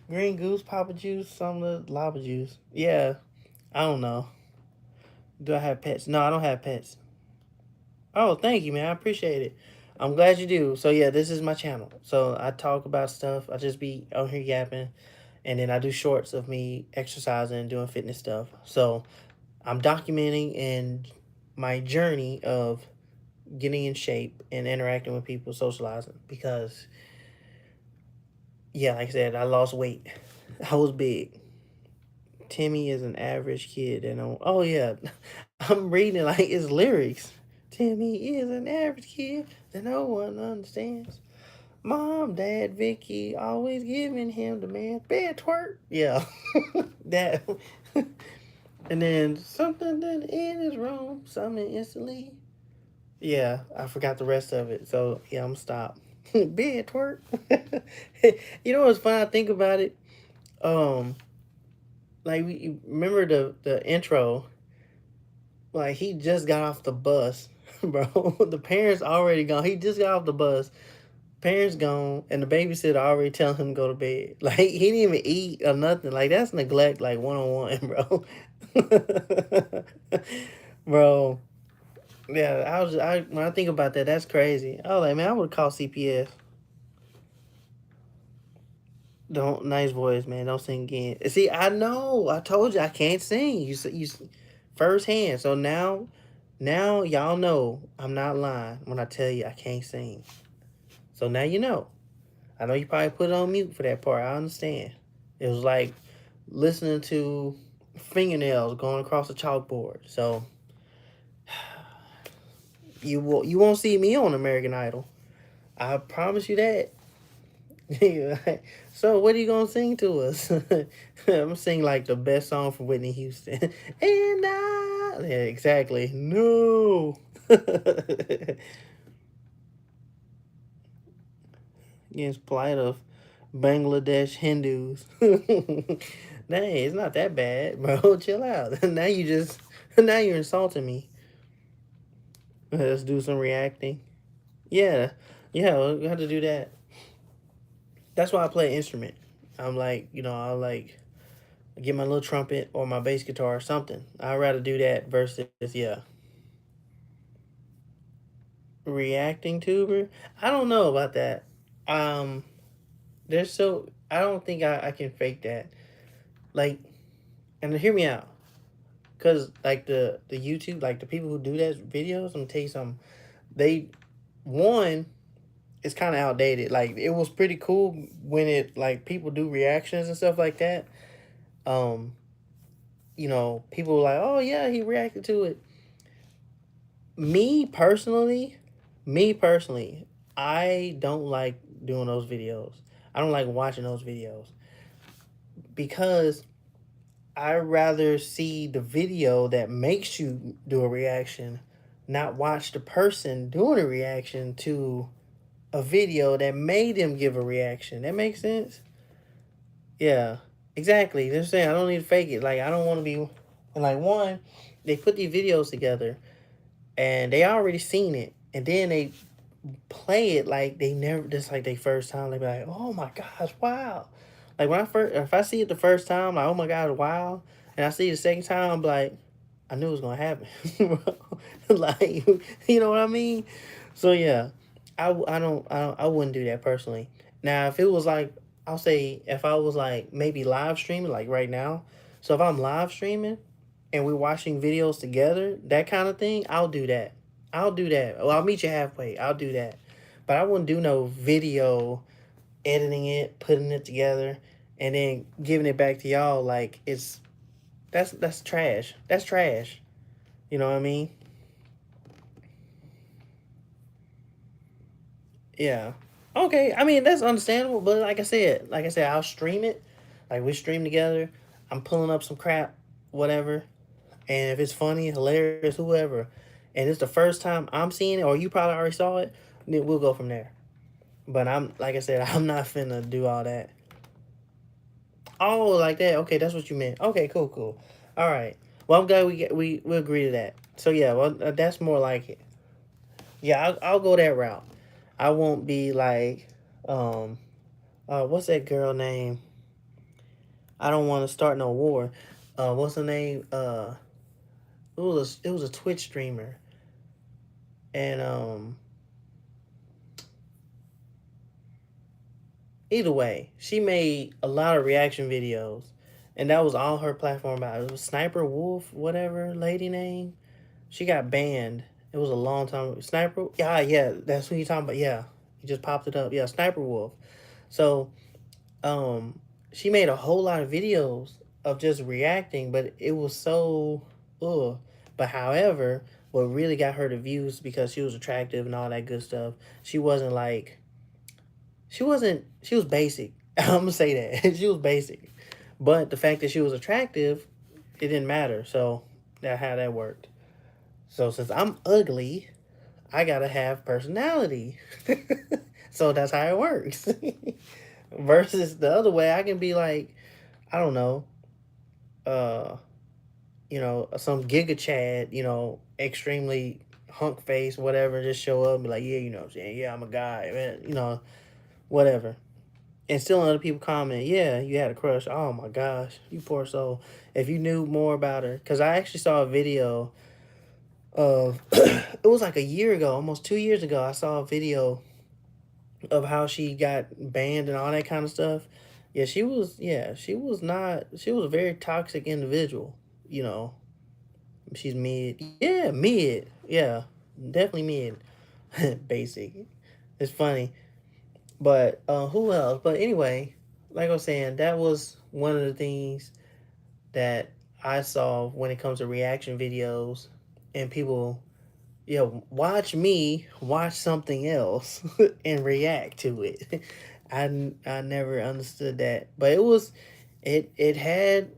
Green Goose, Papa Juice, some of the Lava Juice. Yeah, I don't know. Do I have pets? No, I don't have pets. Oh, thank you, man. I appreciate it. I'm glad you do. So yeah, this is my channel. So I talk about stuff. I just be out here yapping, and then I do shorts of me exercising and doing fitness stuff. So I'm documenting and my journey of getting in shape and interacting with people, socializing. Because yeah, like I said, I lost weight. I was big. Timmy is an average kid, and oh yeah, I'm reading it like it's lyrics. Timmy is an average kid that no one understands. Mom, Dad, Vicky, always giving him the man bad twerk. Yeah, that. And then something that end is wrong. Something instantly. Yeah, I forgot the rest of it. So yeah, I'm stop. Bad twerk. You know what's fun? I think about it. Um, like we remember the intro. Like he just got off the bus, bro. The parents already gone. He just got off the bus. Parents gone, and the babysitter already telling him to go to bed. Like he didn't even eat or nothing. Like that's neglect, like 101, bro. Bro, yeah. I when I think about that, that's crazy. I was like, man, I would call CPS. Don't nice voice, man. Don't sing again. See, I know. I told you I can't sing. You firsthand. So now y'all know I'm not lying when I tell you I can't sing. So now you know. I know you probably put it on mute for that part. I understand. It was like listening to fingernails going across a chalkboard. So you won't see me on American Idol. I promise you that. So what are you gonna sing to us? I'm gonna sing like the best song from Whitney Houston. And I yeah, exactly. No. Against plight of Bangladesh Hindus. Dang, it's not that bad, bro. Chill out. Now you're insulting me. Let's do some reacting. Yeah, yeah, we have to do that. That's why I play an instrument. I'm like, I'll like get my little trumpet or my bass guitar or something. I'd rather do that versus yeah, reacting tuber. I don't know about that. Um, there's so I don't think I can fake that. Like, and hear me out. Cause like the YouTube, like the people who do that videos, I'm gonna tell you something. They one it's kind of outdated. Like it was pretty cool when it like people do reactions and stuff like that. Um, people were like, oh yeah, he reacted to it. Me personally, me personally, I don't like doing those videos. I don't like watching those videos because I rather see the video that makes you do a reaction, not watch the person doing a reaction to a video that made them give a reaction. That makes sense? Yeah, exactly. They're saying I don't need to fake it. Like I don't want to be, and like one, they put these videos together and they already seen it, and then they play it like they never. Just like they first time, they be like, "Oh my gosh, wow!" Like when I first, if I see it the first time, like, "Oh my gosh, wow!" And I see it the second time, I'm like, "I knew it was gonna happen." Like, you know what I mean? So yeah, I wouldn't do that personally. Now, if it was like, I'll say, if I was like maybe live streaming, like right now. So if I'm live streaming and we're watching videos together, that kind of thing, I'll do that. I'll do that. Well, I'll meet you halfway. I'll do that. But I wouldn't do no video editing it, putting it together, and then giving it back to y'all like that's trash. That's trash. You know what I mean? Yeah. Okay. I mean that's understandable, but like I said, I'll stream it. Like we stream together. I'm pulling up some crap, whatever. And if it's funny, hilarious, whoever, and it's the first time I'm seeing it, or you probably already saw it, then we'll go from there. But I'm like I said, I'm not finna do all that. Oh, like that. Okay, that's what you meant. Okay, cool, cool. All right. Well, I'm glad we agree to that. So yeah, well that's more like it. Yeah, I'll go that route. I won't be like, um, what's that girl name? I don't want to start no war. What's her name? It was a Twitch streamer. And either way, she made a lot of reaction videos, and that was all her platform about. It was Sniper Wolf, whatever lady name. She got banned. It was a long time. Sniper, yeah, that's who you talking about. Yeah, you just popped it up. Yeah, Sniper Wolf. So, um, she made a whole lot of videos of just reacting, but it was so, ugh. But however, what really got her the views because she was attractive and all that good stuff. She wasn't like she wasn't. She was basic. I'm gonna say that she was basic, but the fact that she was attractive, it didn't matter. So that how that worked. So since I'm ugly, I gotta have personality. So that's how it works. Versus the other way, I can be like, I don't know, uh, some Giga Chad, extremely hunk face, whatever, just show up and be like, yeah, what I'm saying, yeah, I'm a guy, man, whatever. And still other people comment, yeah, you had a crush. Oh my gosh, you poor soul. If you knew more about her, because I actually saw a video of, it was like a year ago, almost 2 years ago, I saw a video of how she got banned and all that kind of stuff. She was a very toxic individual, you know. She's mid. Yeah, mid. Yeah, definitely mid. Basic. It's funny. But who else? But anyway, like I was saying, that was one of the things that I saw when it comes to reaction videos and people, watch me watch something else and react to it. I never understood that, but it had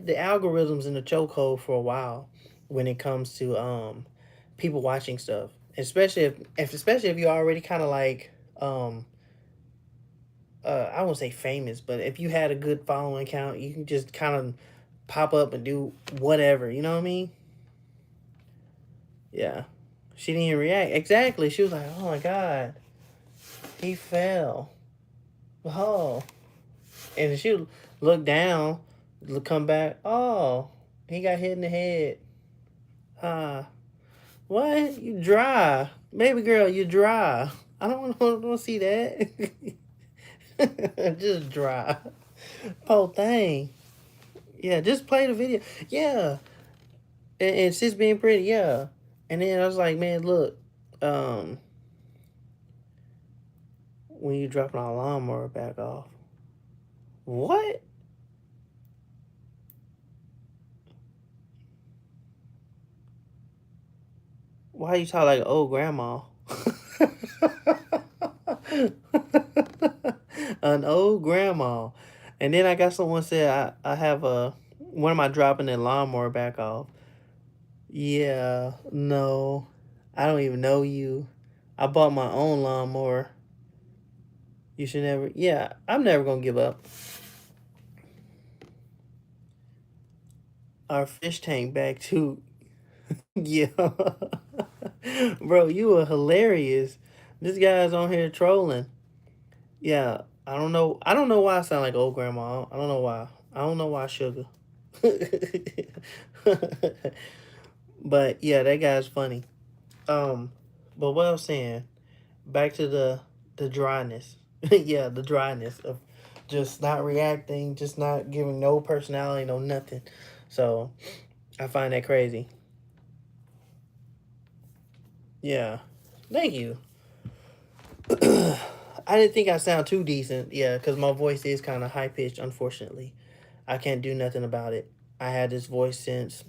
the algorithms in the chokehold for a while when it comes to people watching stuff, especially if you're already kind of like I won't say famous, but if you had a good following count, you can just kind of pop up and do whatever. You know what I mean? Yeah. She didn't even react. Exactly. She was like, "Oh my god, he fell." Oh, and she would look down, come back. Oh, he got hit in the head. Ah, what? You dry, baby girl? You dry. I don't want to see that. Just dry. Whole thing. Yeah, just play the video. Yeah, and she's being pretty. Yeah, and then I was like, man, look, um, when you dropping our lawnmower back off. What? Why you talk like an old grandma? An old grandma. And then I got someone said I have a when am I dropping the lawnmower back off? Yeah, no. I don't even know you. I bought my own lawnmower. You should never. Yeah, I'm never gonna give up. Our fish tank back too. Yeah. Bro, you are hilarious. This guy's on here trolling. Yeah, I don't know. I don't know why I sound like old grandma. I don't know why. I don't know why, sugar. But yeah, that guy's funny. Um, but what I was saying, back to the dryness. Yeah, the dryness of just not reacting, just not giving no personality, no nothing. So I find that crazy. Yeah, thank you. I didn't think I sound too decent. Yeah, because my voice is kind of high pitched. Unfortunately, I can't do nothing about it. I had this voice since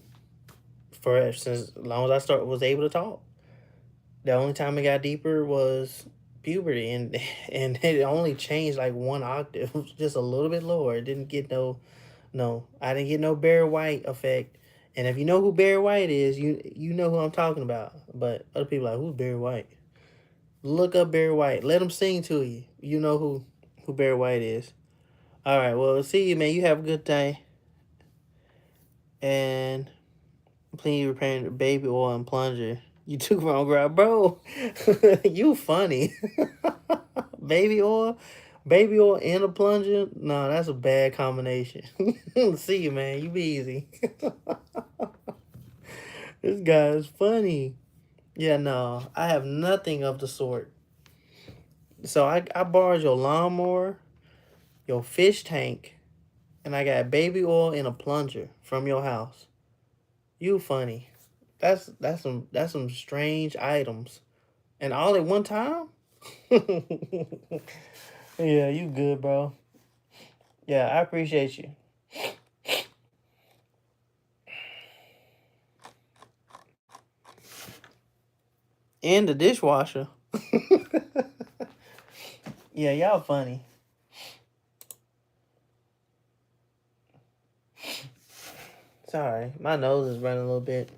as long as I was able to talk. The only time it got deeper was puberty, and and it only changed like one octave, just a little bit lower. It didn't get no. I didn't get no Barry White effect. And if you know who Barry White is, you know who I'm talking about. But other people are like, who's Barry White? Look up Barry White. Let him sing to you. You know who Barry White is. All right. Well, see you, man. You have a good day. And please repairing the baby oil and plunger. You took wrong grab, bro. You funny. baby oil and a plunger. No, that's a bad combination. See you, man. You be easy. This guy is funny. Yeah, no, I have nothing of the sort. So I borrowed your lawnmower, your fish tank, and I got baby oil in a plunger from your house. You funny. That's some strange items. And all at one time? Yeah, you good, bro. Yeah, I appreciate you. And the dishwasher. Yeah, y'all funny. Sorry, my nose is running a little bit.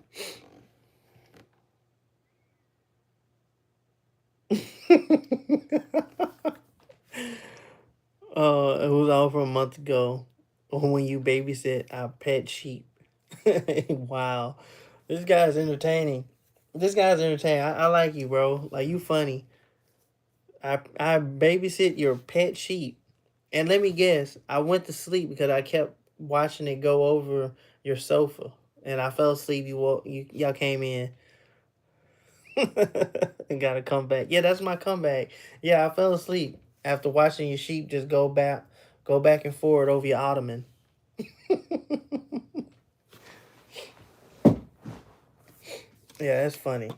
It was over a month ago when you babysit our pet sheep. Wow, this guy's entertaining. This guy's entertaining. I like you, bro. Like you funny. I babysit your pet sheep, and let me guess, I went to sleep because I kept watching it go over your sofa, and I fell asleep. Y'all came in and got to come back. Yeah, that's my comeback. Yeah, I fell asleep after watching your sheep just go back and forward over your ottoman. Yeah, that's funny.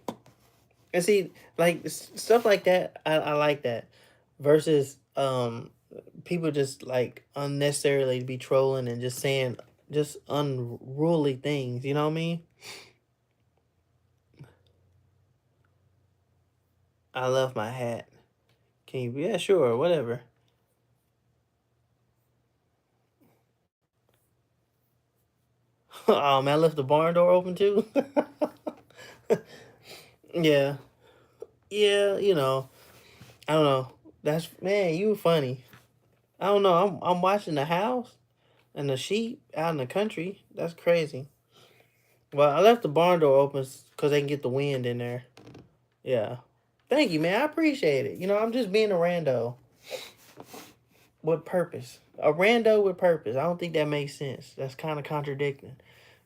And see, like stuff like that, I like that. Versus people just like unnecessarily be trolling and just saying just unruly things. You know what I mean? I love my hat. Can you? Yeah, sure, whatever. Oh man, I left the barn door open too. Yeah, yeah. I don't know. That's man, you funny. I don't know. I'm watching the house and the sheep out in the country. That's crazy. Well, I left the barn door open because they can get the wind in there. Yeah. Thank you, man. I appreciate it. I'm just being a rando with purpose. A rando with purpose. I don't think that makes sense. That's kind of contradicting.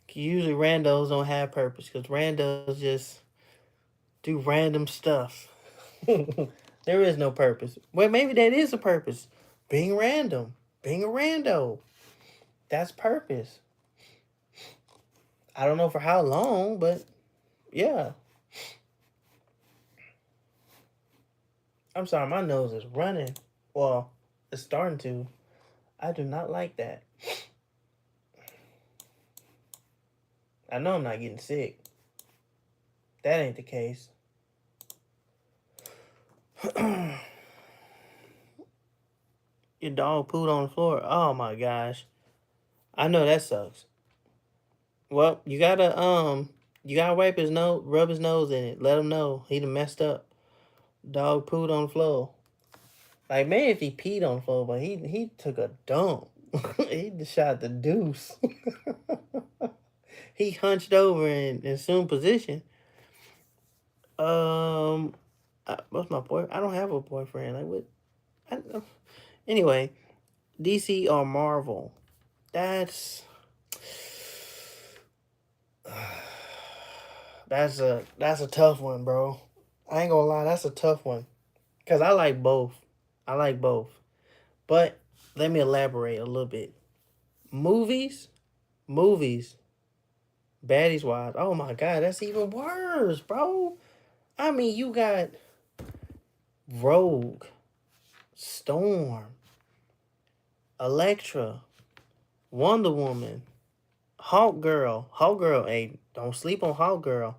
Usually randos don't have purpose because randos just do random stuff. There is no purpose. Well, maybe that is a purpose. Being random. Being a rando. That's purpose. I don't know for how long, but yeah. I'm sorry, my nose is running. Well, it's starting to. I do not like that. I know I'm not getting sick. That ain't the case. Your dog pooed on the floor. Oh my gosh. I know that sucks. Well, you gotta wipe his nose, rub his nose in it. Let him know he done messed up. Dog pooed on the floor. Like man, if he peed on the floor, but he took a dump. He just shot the deuce. He hunched over and assumed position. Um, what's my boy? I don't have a boyfriend. Like what? I, anyway, DC or Marvel? That's that's a tough one, bro. I ain't gonna lie, that's a tough one. Cause I like both. I like both. But let me elaborate a little bit. Movies, movies, baddies wise. Oh my god, that's even worse, bro. I mean, you got Rogue, Storm, Elektra, Wonder Woman, Hawk Girl. Hawk Girl, hey, don't sleep on Hawk Girl.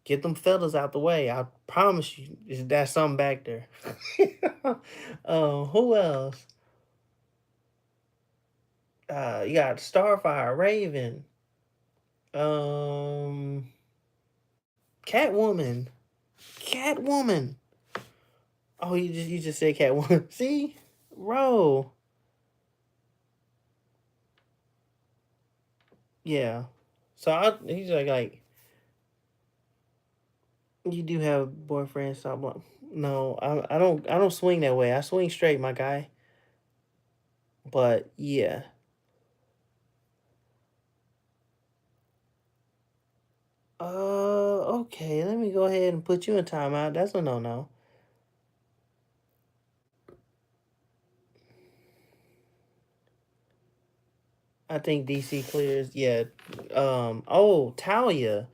Get them feathers out the way. I promise you, that's something back there. Who else? You got Starfire, Raven, um, Catwoman, Catwoman. Oh, you just said Catwoman. See, bro. Yeah. So he's like you do have a boyfriend. Stop. No, I don't swing that way. I swing straight, my guy. But yeah. Okay, let me go ahead and put you in timeout. That's a no. I think DC clears. Yeah. Oh, Talia.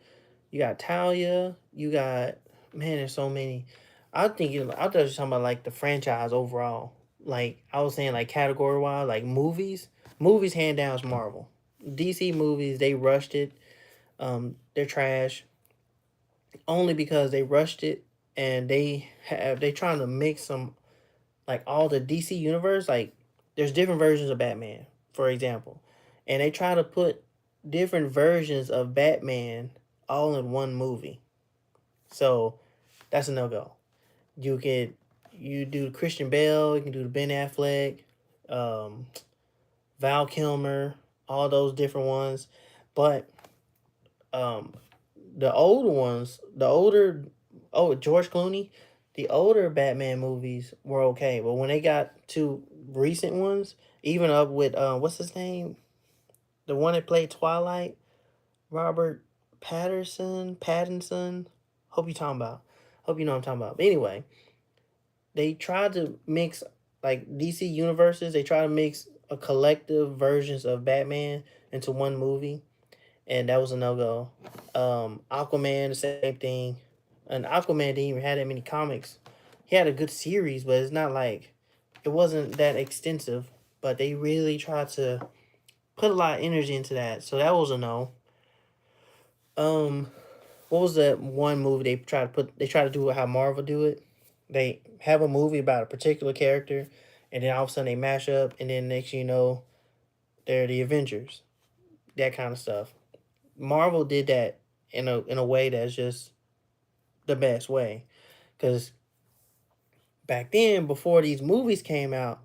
You got Talia. You got, man. There's so many. I thought you were talking about like the franchise overall. Like I was saying, like category wise, like movies. Movies hand down is Marvel. DC movies, they rushed it. They're trash only because they rushed it, and they trying to mix some, like all the DC universe. Like there's different versions of Batman, for example, and they try to put different versions of Batman all in one movie. So that's a no go. You could you do Christian Bale, you can do the Ben Affleck, um, Val Kilmer, all those different ones, but um, the older ones, the older, oh, George Clooney, the older Batman movies were okay, but when they got to recent ones, even up with what's his name, the one that played Twilight, Robert Pattinson. Hope you talking about. Hope you know what I'm talking about. But anyway, they tried to mix like DC universes. They try to mix a collective versions of Batman into one movie, and that was a no go. Aquaman, the same thing. And Aquaman didn't even have that many comics. He had a good series, but it's not like it wasn't that extensive. But they really tried to put a lot of energy into that, so that was a no. Um, what was that one movie they try to put? They try to do how Marvel do it. They have a movie about a particular character, and then all of a sudden they mash up, and then next you know they're the Avengers. That kind of stuff. Marvel did that in a way that's just the best way. Because back then, before these movies came out,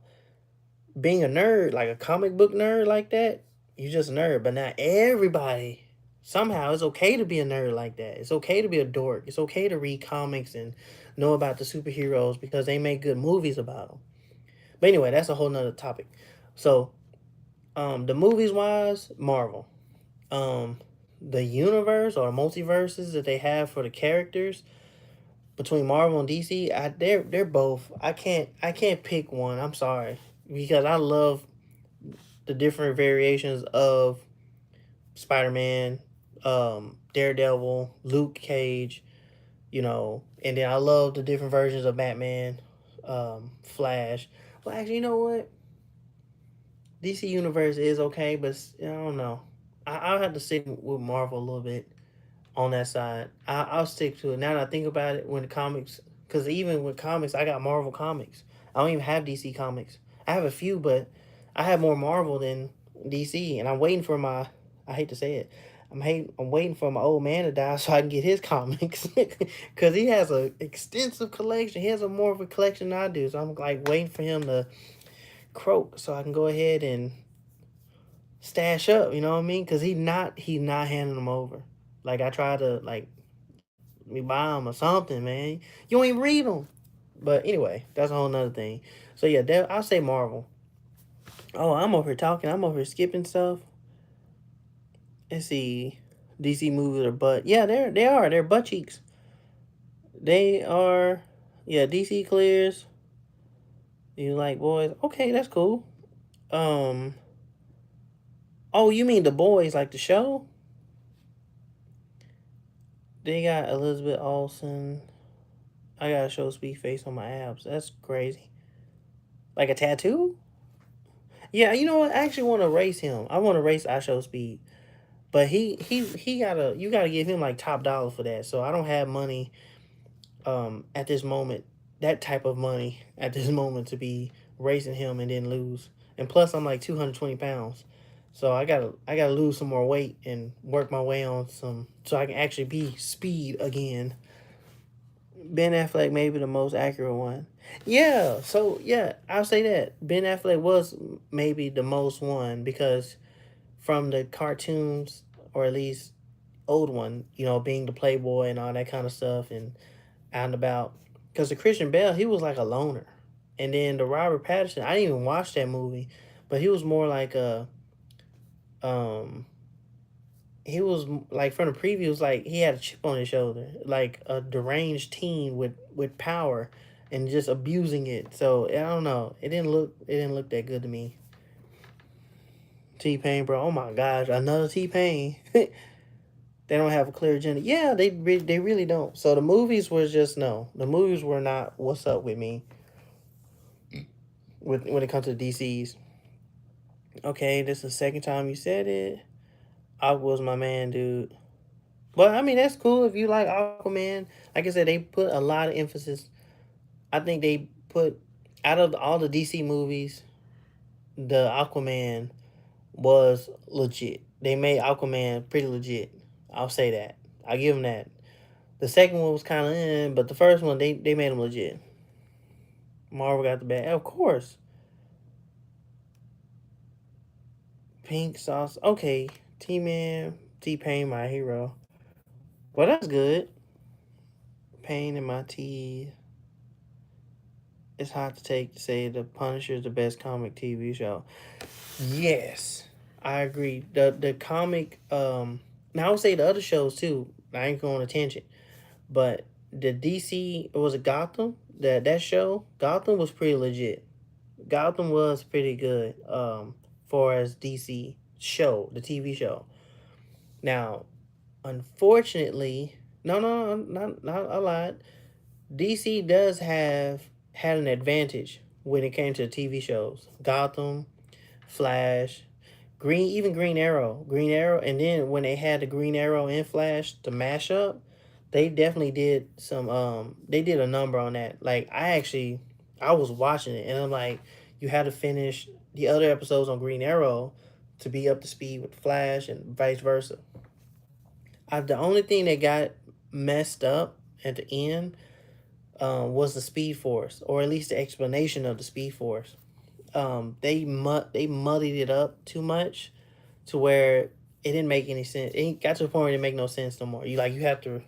being a nerd, like a comic book nerd like that, you just a nerd. But now everybody, somehow, it's okay to be a nerd like that. It's okay to be a dork. It's okay to read comics and know about the superheroes because they make good movies about them. But anyway, that's a whole nother topic. So, the movies wise, Marvel. Um, the universe or multiverses that they have for the characters between Marvel and DC, they're both. I can't pick one. I'm sorry because I love the different variations of Spider Man, Daredevil, Luke Cage, and then I love the different versions of Batman, Flash. Well, actually, you know what? DC Universe is okay, but I don't know. I'll have to stick with Marvel a little bit on that side. I'll stick to it. Now that I think about it, when the comics, because even with comics, I got Marvel comics. I don't even have DC comics. I have a few, but I have more Marvel than DC, and I'm waiting for my. I hate to say it. I'm waiting for my old man to die so I can get his comics because he has a extensive collection. He has a more of a collection than I do, so I'm like waiting for him to croak so I can go ahead and stash up. You know what I mean? Because he's not handing them over. Like I try to like me buy them or something, man. You don't even read them. But anyway, that's a whole nother thing. So yeah, I'll say Marvel. Oh, I'm over here talking. I'm over here skipping stuff. Let's see. DC movies are butt. Yeah, they are. They're butt cheeks. They are. Yeah, DC clears. You like boys? Okay, that's cool. Um. Oh, you mean the boys like the show? They got Elizabeth Olsen. I gotta show Speed face on my abs. That's crazy. Like a tattoo? Yeah, you know what? I actually want to race him. I want to race I Show Speed, but he gotta you gotta give him like top dollar for that. So I don't have money at this moment, that type of money at this moment to be racing him and then lose. And plus I'm like 220 pounds, so I gotta lose some more weight and work my way on some so I can actually be speed again. Ben Affleck may be the most accurate one. Yeah, so yeah, I'll say that Ben Affleck was maybe the most one because from the cartoons, or at least old one, being the playboy and all that kind of stuff and out and about. Because the Christian Bale, he was like a loner, and then the Robert Pattinson, I didn't even watch that movie, but he was more like a um he was like from the previews, like he had a chip on his shoulder, like a deranged teen with power, and just abusing it. So I don't know. It didn't look that good to me. T Pain, bro. Oh my gosh, another T Pain. They don't have a clear agenda. Yeah, they really don't. So the movies was just no. The movies were not what's up with me with when it comes to DCs. Okay, this is the second time you said it. Aqua was my man, dude. But I mean, that's cool if you like Aquaman. Like I said, they put a lot of emphasis. I think they put out of all the DC movies, the Aquaman was legit. They made Aquaman pretty legit. I'll say that. I'll give them that. The second one was kind of in, but the first one they made him legit. Marvel got the bad, of course. Pink sauce. Okay, T Man, T Pain, my hero. Well, that's good. Pain in my teeth. It's hard to take to say the Punisher is the best comic TV show. Yes, I agree. The comic now I would say the other shows too. I ain't going to tangent, but the DC was it Gotham? That show Gotham was pretty legit. Gotham was pretty good. For as DC show the TV show. Now, unfortunately, no, not a lot. DC does have had an advantage when it came to TV shows. Gotham, Flash, even Green Arrow, and then when they had the Green Arrow and Flash to mash up, they definitely did some. They did a number on that. Like I was watching it, and I'm like, you had to finish the other episodes on Green Arrow to be up to speed with Flash and vice versa. The only thing that got messed up at the end was the Speed Force, or at least the explanation of the Speed Force. They muddied it up too much to where it didn't make any sense. It got to the point where it didn't make no sense no more. You have to.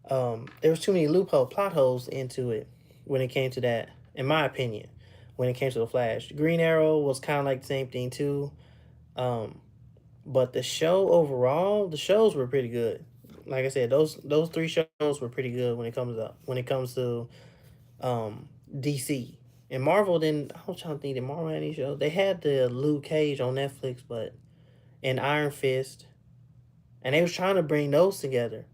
There was too many plot holes into it when it came to that, in my opinion. When it came to the Flash, Green Arrow was kind of like the same thing too. Um, but the show overall, the shows were pretty good. Like I said, those three shows were pretty good when it comes to DC. And Marvel didn't. I was trying to think. Did Marvel have any shows? They had the Luke Cage on Netflix, but and Iron Fist, and they was trying to bring those together,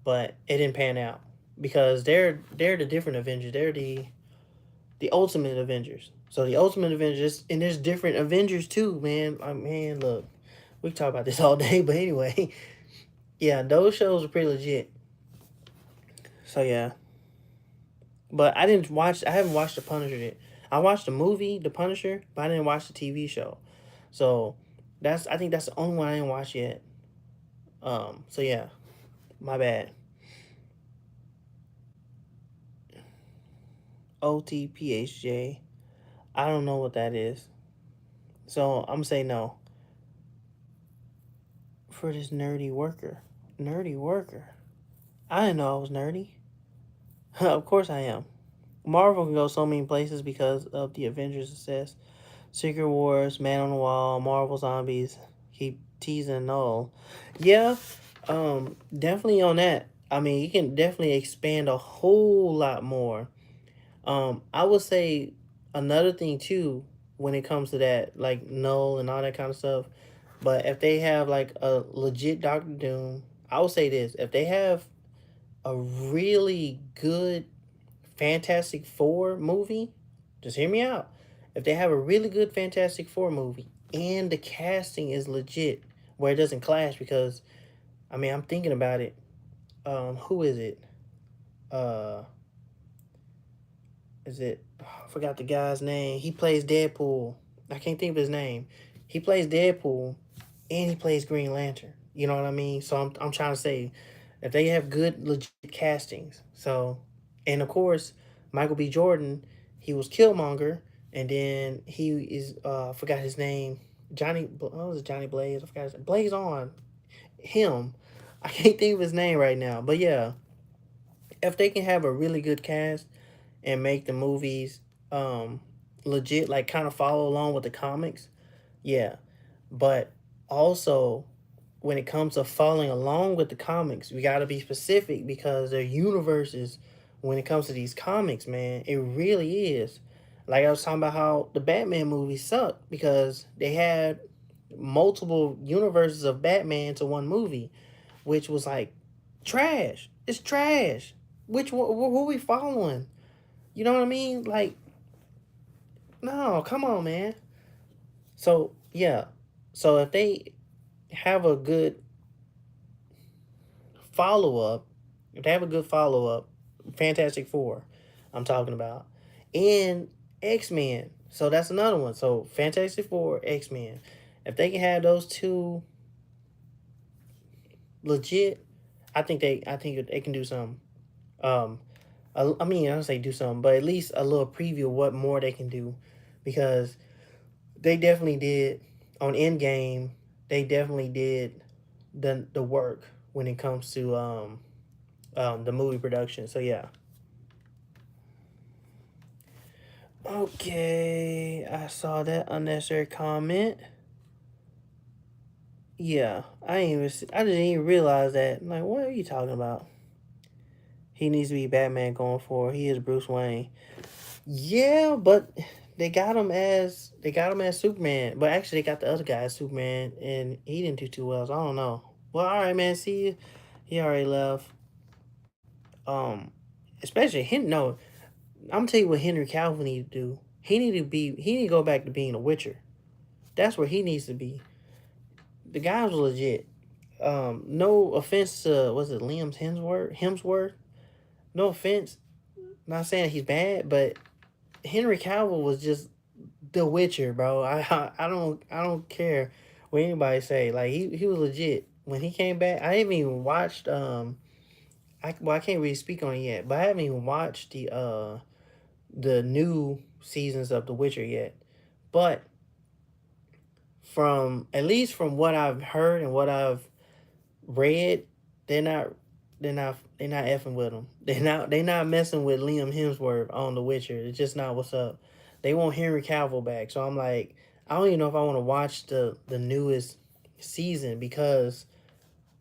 but it didn't pan out because they're the different Avengers. They're the Ultimate Avengers. So the Ultimate Avengers, and there's different Avengers too, man. Man, look, we can talk about this all day, but anyway, yeah, those shows are pretty legit. So yeah, but I didn't watch. I haven't watched the Punisher yet. I watched the movie, The Punisher, but I didn't watch the TV show. So I think that's the only one I didn't watch yet. So yeah, my bad. OTPHJ. I don't know what that is. So I'm saying no for this nerdy worker. Nerdy worker. I didn't know I was nerdy. Of course I am. Marvel can go so many places because of the Avengers success. Secret Wars, Man on the Wall, Marvel Zombies. Keep teasing Null. Yeah, definitely on that. I mean, you can definitely expand a whole lot more. I would say another thing too when it comes to that, like Null and all that kind of stuff. But if they have like a legit Doctor Doom, I would say this: if they have a really good Fantastic Four movie, just hear me out. If they have a really good Fantastic Four movie and the casting is legit, where it doesn't clash, because I mean I'm thinking about it. Who is it? Uh, is it? Oh, I forgot the guy's name. He plays Deadpool. I can't think of his name. He plays Deadpool, and he plays Green Lantern. You know what I mean? So I'm trying to say, if they have good legit castings, so and of course Michael B. Jordan, he was Killmonger, and then he is I forgot his name. What was it? Johnny Blaze. I forgot his name. Blaze on him. I can't think of his name right now, but yeah, if they can have a really good cast and make the movies legit, like kind of follow along with the comics, yeah. But also when it comes to following along with the comics, we got to be specific because their universes, when it comes to these comics, man, it really is. Like I was talking about how the Batman movies suck because they had multiple universes of Batman to one movie, which was like trash. It's trash. Which one? Who we following? You know what I mean? Like, no, come on, man. So yeah, so if they have a good follow up, if they have a good follow up, Fantastic Four, I'm talking about, and X Men. So that's another one. So Fantastic Four, X Men. If they can have those two legit, I think they can do something. Um, I mean, I don't say do something, but at least a little preview of what more they can do, because they definitely did on Endgame. They definitely did the work when it comes to the movie production. So yeah. Okay, I saw that unnecessary comment. Yeah, I didn't even realize that. Like, what are you talking about? He needs to be Batman going forward. He is Bruce Wayne. Yeah, but they got him as Superman. But actually, they got the other guy as Superman, and he didn't do too well. So I don't know. Well, all right, man. See you. He already left. Um, especially him. No, I'm gonna tell you what Henry Cavill need to do. He need to go back to being a Witcher. That's where he needs to be. The guy's legit. No offense to was it Liam Hemsworth? Hemsworth. No offense. Not saying he's bad, but Henry Cavill was just the Witcher, bro. I don't care what anybody say. Like he was legit when he came back. I haven't even watched I can't really speak on it yet, but I haven't even watched the new seasons of The Witcher yet. But from at least from what I've heard and what I've read, they're not they're not effing with him. They're not messing with Liam Hemsworth on The Witcher. It's just not what's up. They want Henry Cavill back. So I'm like, I don't even know if I want to watch the newest season because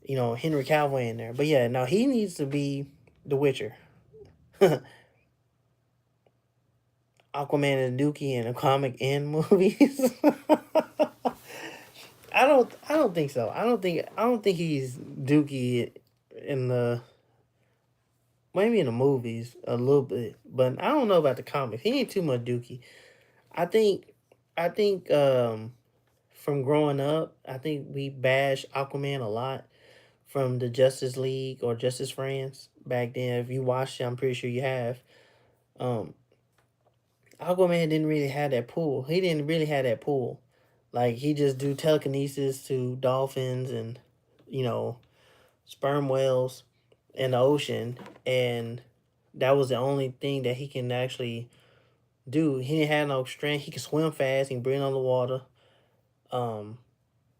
Henry Cavill in there. But yeah, now he needs to be The Witcher. Aquaman and Dookie in a comic and movies. I don't think so. I don't think he's Dookie in the maybe in the movies a little bit, but I don't know about the comics. He ain't too much Dookie. I think I think from growing up, I think we bash Aquaman a lot from the Justice League or Justice Friends back then. If you watched it, I'm pretty sure you have. Um Aquaman didn't really have that pull. He didn't really have that pull. Like he just do telekinesis to dolphins and you know sperm whales in the ocean, and that was the only thing that he can actually do. He didn't have no strength. He could swim fast. He can breathe on the water. Um,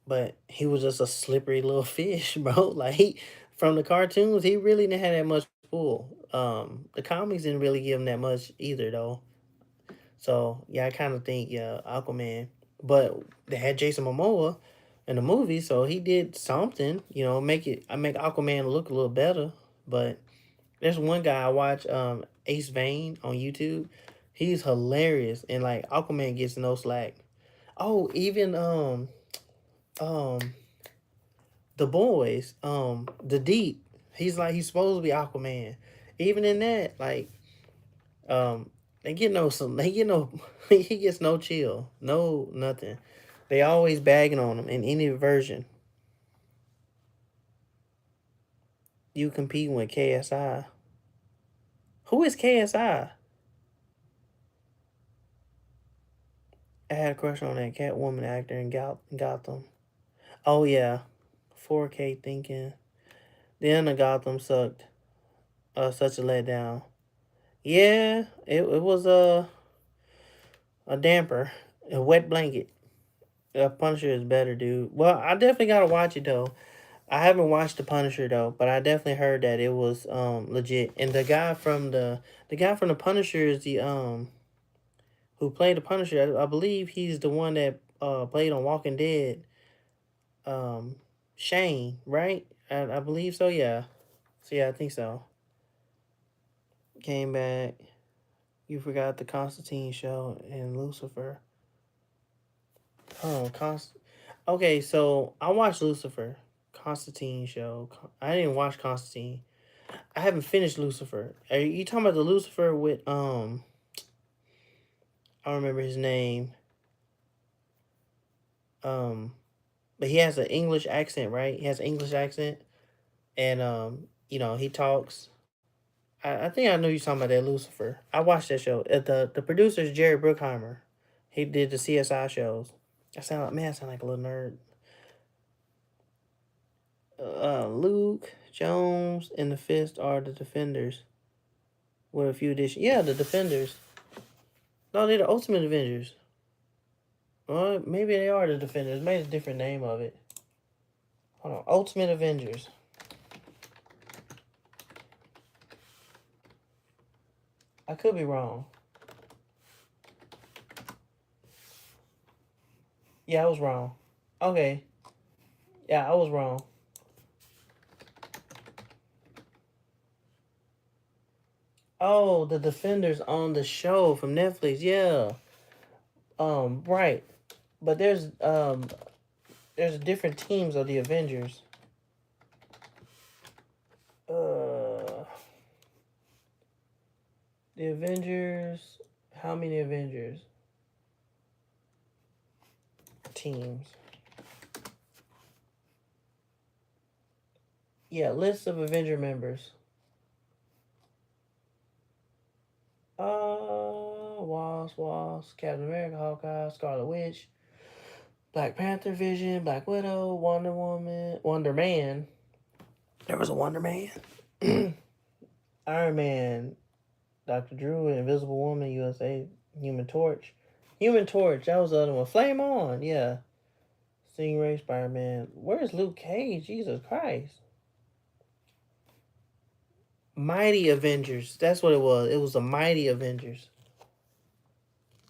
but he was just a slippery little fish, bro. Like from the cartoons, he really didn't have that much pull. The comics didn't really give him that much either, though. So yeah, I kind of think yeah, Aquaman. But they had Jason Momoa in the movie, so he did something. I make Aquaman look a little better. But there's one guy I watch, Ace Vane on YouTube. He's hilarious, and like Aquaman gets no slack. Oh, even um the boys, the Deep. He's supposed to be Aquaman. Even in that, like they get no he gets no chill, no nothing. They always bagging on him in any version. You competing with KSI. Who is KSI? I had a crush on that Catwoman actor in Gotham. Oh yeah, 4K thinking. The end of Gotham sucked. Such a letdown. Yeah, it was a damper, a wet blanket. Punisher is better, dude. Well, I definitely gotta watch it though. I haven't watched the Punisher though, but I definitely heard that it was legit. And the guy from the Punisher is the who played the Punisher. I believe he's the one that played on Walking Dead. Um, Shane, right? I believe so. Yeah. So yeah, I think so. Came back. You forgot the Constantine show and Lucifer. Oh, Okay, so I watched Lucifer, Constantine show. I didn't watch Constantine. I haven't finished Lucifer. Are you talking about the Lucifer with I don't remember his name. Um, but he has an English accent, right? He has an English accent, and he talks. I think I know you're talking about that Lucifer. I watched that show. The producer's Jerry Bruckheimer. He did the CSI shows. I sound like a little nerd. Luke, Jones, and the Fist are the Defenders. With a few additions. Yeah, the Defenders. No, they're the Ultimate Avengers. Well, maybe they are the Defenders. Made a different name of it. Hold on. Ultimate Avengers. I could be wrong. Yeah, I was wrong. Okay. Yeah, I was wrong. Oh, the Defenders on the show from Netflix. Yeah. Right. But there's different teams of the Avengers. Uh the Avengers, how many Avengers teams? Yeah, list of Avenger members. Wasp, Captain America, Hawkeye, Scarlet Witch, Black Panther, Vision, Black Widow, Wonder Woman, Wonder Man. There was a Wonder Man. Iron Man, Dr. Drew, Invisible Woman, USA, Human Torch. Human Torch, that was the other one. Flame On, yeah. Stingray, Spider Man. Where's Luke Cage? Jesus Christ. Mighty Avengers. That's what it was. It was the Mighty Avengers.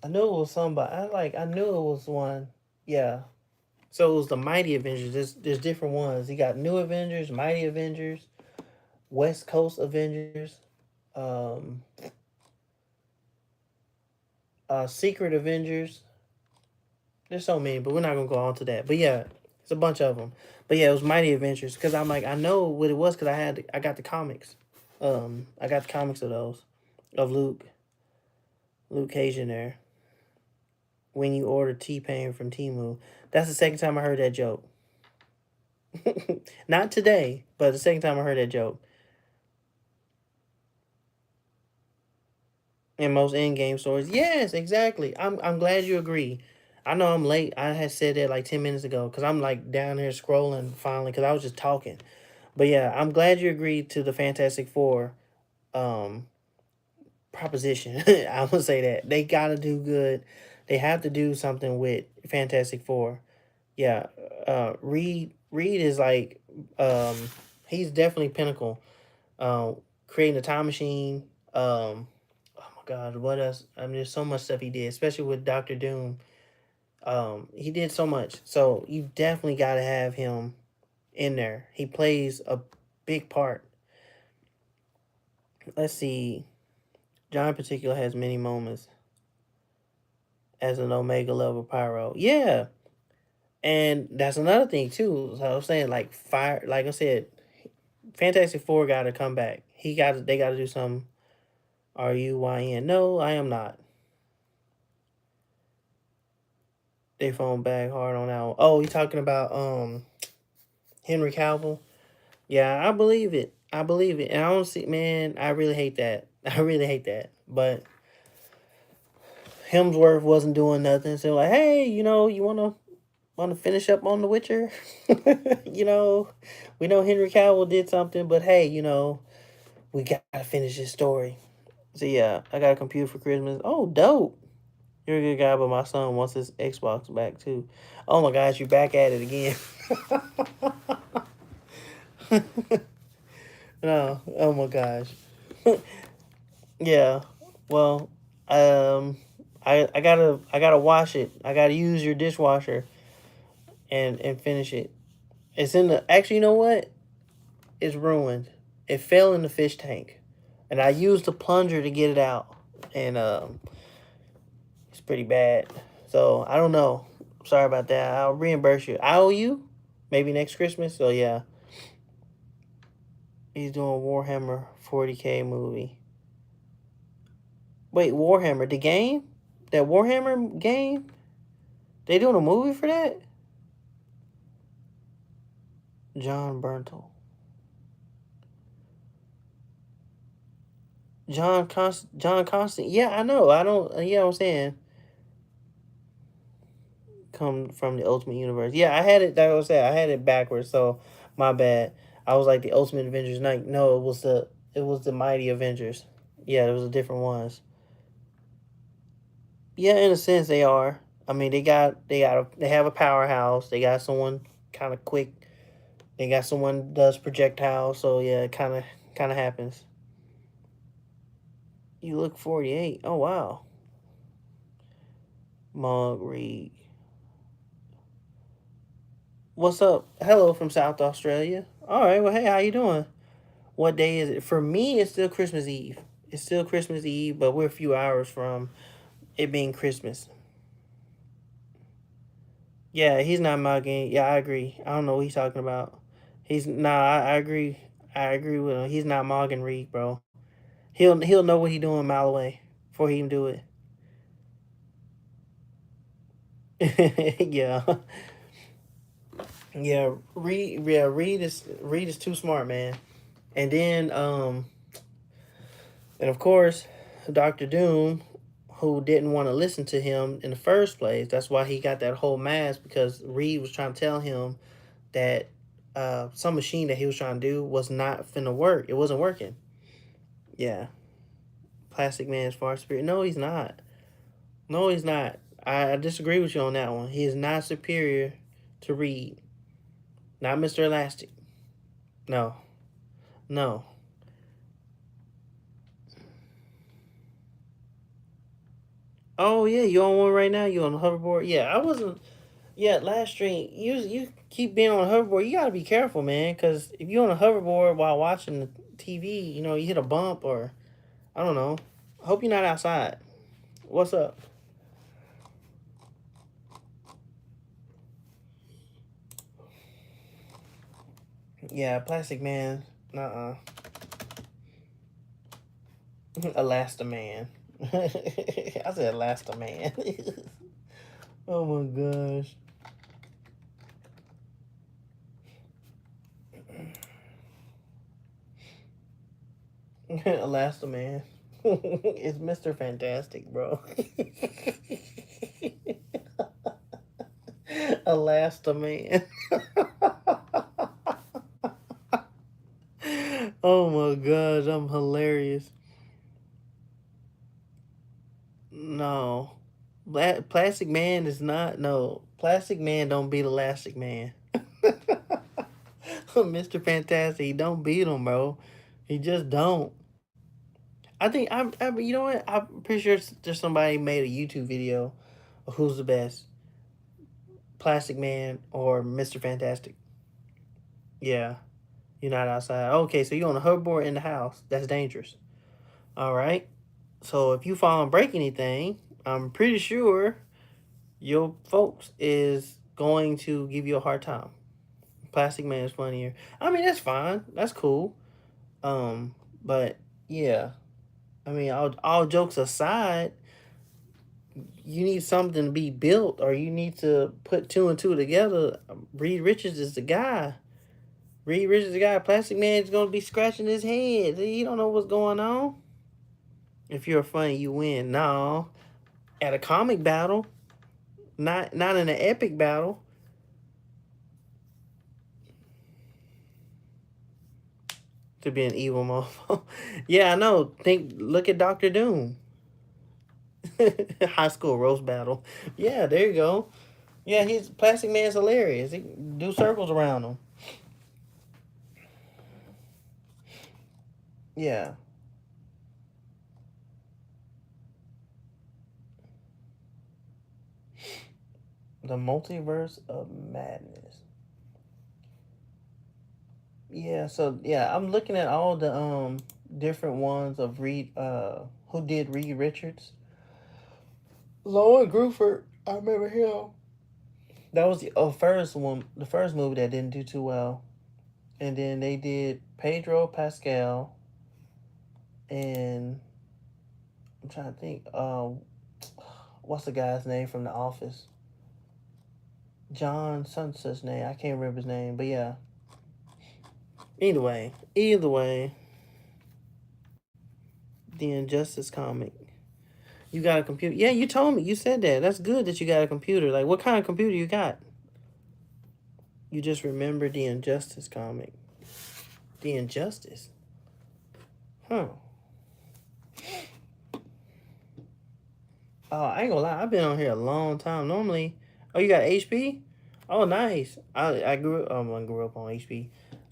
I knew it was somebody. I knew it was one. Yeah. So it was the Mighty Avengers. There's different ones. You got New Avengers, Mighty Avengers, West Coast Avengers, um, Secret Avengers. There's so many, but we're not gonna go on to that. But yeah, it's a bunch of them. But yeah, it was Mighty Avengers because I'm like I know what it was because I got the comics. I got the comics of those, of Luke Cage in there. When you order T-Pain from Timu, that's the second time I heard that joke. Not today, but the second time I heard that joke. In most in-game stores, yes, exactly. I'm glad you agree. I know I'm late. I had said that like 10 minutes ago because I'm like down here scrolling finally because I was just talking. But yeah, I'm glad you agreed to the Fantastic Four um proposition. I would say that they gotta do good. They have to do something with Fantastic Four. Yeah, Reed is like um he's definitely pinnacle. Creating a time machine. Oh my God, what else? I mean, there's so much stuff he did, especially with Doctor Doom. He did so much. So you definitely got to have him in there. He plays a big part. Let's see. John in particular has many moments as an Omega level pyro. Yeah, and that's another thing too. So I'm saying like fire. Like I said, Fantastic Four got to come back. They got to do some. RUYN. No, I am not. They phone back hard on that one. Oh, you talking about Henry Cavill? Yeah, I believe it. I believe it. And I don't see, man, I really hate that. I really hate that. But Hemsworth wasn't doing nothing. So like, hey, you wanna finish up on The Witcher? you know, we know Henry Cavill did something, but hey, we gotta finish this story. So yeah, I got a computer for Christmas. Oh, dope. You're a good guy, but my son wants his Xbox back too. Oh my gosh, you're back at it again. No, oh my gosh. Yeah. Well, I gotta wash it. I gotta use your dishwasher and finish it. It's in the. Actually, you know what? It's ruined. It fell in the fish tank, and I used the plunger to get it out, and it's pretty bad. So I don't know. Sorry about that. I'll reimburse you. I owe you, maybe next Christmas. So yeah, he's doing Warhammer 40K movie. Wait, Warhammer the game? That Warhammer game? They doing a movie for that? John Berntal. John Constant. Yeah, I know. I don't. Yeah, I'm saying come from the Ultimate Universe. Yeah, I had it. Like I was saying, I had it backwards. So my bad. I was like the Ultimate Avengers. Night. No, it was the Mighty Avengers. Yeah, it was the different ones. Yeah, in a sense they are. I mean, they have a powerhouse. They got someone kind of quick. They got someone does projectiles. So yeah, it kind of happens. You look 48. Oh wow. Mog Reed. What's up? Hello from South Australia. All right. Well, hey, how you doing? What day is it? For me, it's still Christmas Eve. It's still Christmas Eve, but we're a few hours from it being Christmas. Yeah, he's not mugging. Yeah, I agree. I don't know what he's talking about. He's nah. I agree. I agree with him. He's not Morgan Reed, bro. He'll know what he doing a mile away before he even do it. Yeah, yeah. Reed is too smart, man. And then and of course, Doctor Doom, who didn't want to listen to him in the first place. That's why he got that whole mask because Reed was trying to tell him that some machine that he was trying to do was not finna work. It wasn't working. Yeah, Plastic Man is far superior. No, he's not. No, he's not. I disagree with you on that one. He is not superior to Reed. Not Mr. Elastic. No, no. Oh yeah, you on one right now? You on the hoverboard? Yeah, I wasn't. Yeah, last stream. You keep being on a hoverboard. You gotta be careful, man. Because if you're on a hoverboard while watching the TV, you hit a bump or I don't know. I hope you're not outside. What's up? Yeah, Plastic Man. Uh. Elastaman. I said Elastaman. Oh my gosh. Elastaman. It's Mr. Fantastic, bro. Elastaman. Oh my gosh, I'm hilarious. No. Plastic Man is not. No. Plastic Man don't beat Elastic Man. Mr. Fantastic, he don't beat him, bro. He just don't. I think you know what? I'm pretty sure there's somebody made a YouTube video of who's the best, Plastic Man or Mr. Fantastic. Yeah, you're not outside. Okay, so you're on a hoverboard in the house. That's dangerous. All right. So if you fall and break anything, I'm pretty sure your folks is going to give you a hard time. Plastic Man is funnier. I mean, that's fine. That's cool. But yeah, I mean, all jokes aside, you need something to be built, or you need to put two and two together. Reed Richards is the guy. Reed Richards is the guy. Plastic Man is gonna be scratching his head. He don't know what's going on. If you're funny, you win. No, at a comic battle, not in an epic battle. To be an evil motherfucker. Yeah, I know. Look at Doctor Doom. High school roast battle. Yeah, there you go. Yeah, he's Plastic Man's hilarious. He do circles around him. Yeah. The Multiverse of Madness. Yeah, so yeah, I'm looking at all the different ones of Reed who did Reed Richards. Lauren Gruford, I remember him. That was the first one, the first movie that didn't do too well. And then they did Pedro Pascal and I'm trying to think, what's the guy's name from The Office? John, some such name. I can't remember his name, but yeah. Either way, the Injustice comic. You got a computer? Yeah, you told me. You said that. That's good that you got a computer. Like, what kind of computer you got? You just remember the Injustice comic. The Injustice. Huh. Oh, I ain't gonna lie. I've been on here a long time. Normally, oh, you got HP? Oh, nice. I grew up on HP.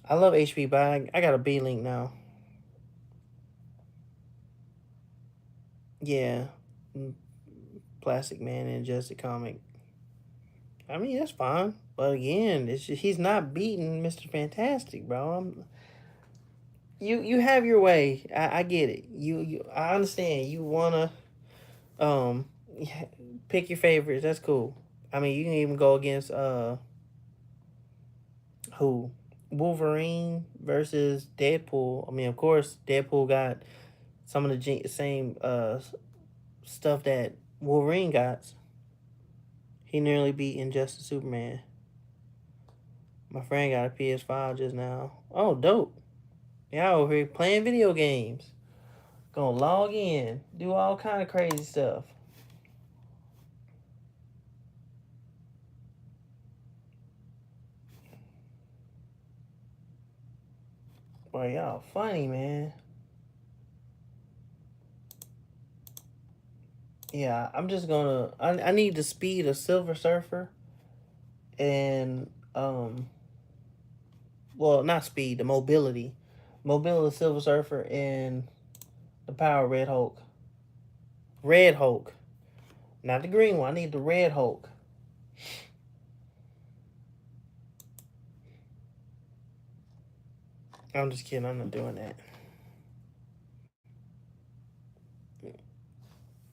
I love HP, but I got a B Link now. Yeah, mm, Plastic Man and Injustice comic. I mean, that's fine. But again, he's not beating Mr. Fantastic, bro. You have your way. I get it. I understand. You wanna um pick your favorites. That's cool. I mean, you can even go against who Wolverine versus Deadpool. I mean, of course, Deadpool got some of the same stuff that Wolverine got. He nearly beat Injustice Superman. My friend got a PS5 just now. Oh, dope. Y'all over here playing video games. Gonna log in, do all kind of crazy stuff. Boy, y'all funny, man. Yeah, I'm just gonna. I need the speed of Silver Surfer and well, not speed, the mobility of Silver Surfer and the power of Red Hulk. Red Hulk, not the green one. I need the Red Hulk. I'm just kidding. I'm not doing that.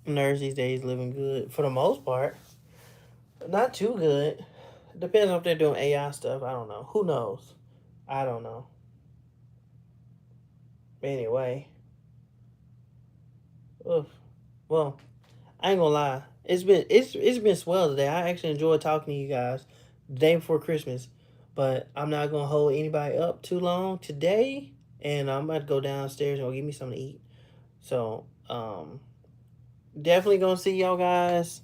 Nerds these days living good for the most part. Not too good. Depends on if they're doing AI stuff. I don't know. Who knows? I don't know. Anyway, oof. Well, I ain't gonna lie. It's been swell today. I actually enjoyed talking to you guys the day before Christmas, but I'm not gonna hold anybody up too long today. And I'm about to go downstairs and go get me something to eat. So, definitely gonna see y'all guys.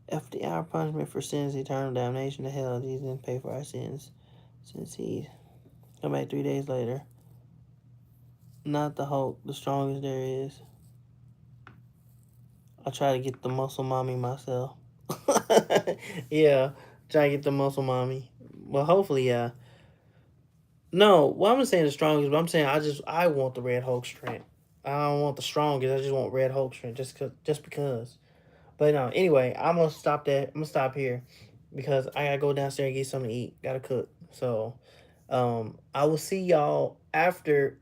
After our punishment for sins, eternal damnation to hell. Jesus didn't pay for our sins, since he come back 3 days later. Not the Hulk, the strongest there is. I try to get the muscle mommy myself. Yeah, try to get the muscle mommy. Well, hopefully, yeah. No, well, I'm not saying the strongest, but I'm saying I want the Red Hulk strength. I don't want the strongest. I just want Red Hulk strength, just because. But no, anyway, I'm gonna stop that. I'm gonna stop here because I gotta go downstairs and get something to eat. Gotta cook. So, I will see y'all after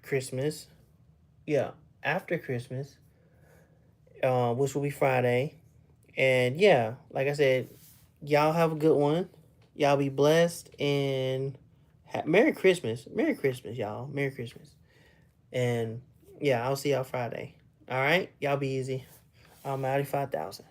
Christmas. Yeah, after Christmas, which will be Friday. And yeah, like I said, y'all have a good one. Y'all be blessed and Merry Christmas. Merry Christmas, y'all. Merry Christmas. And yeah, I'll see y'all Friday. All right, y'all be easy. I'm out 5,000.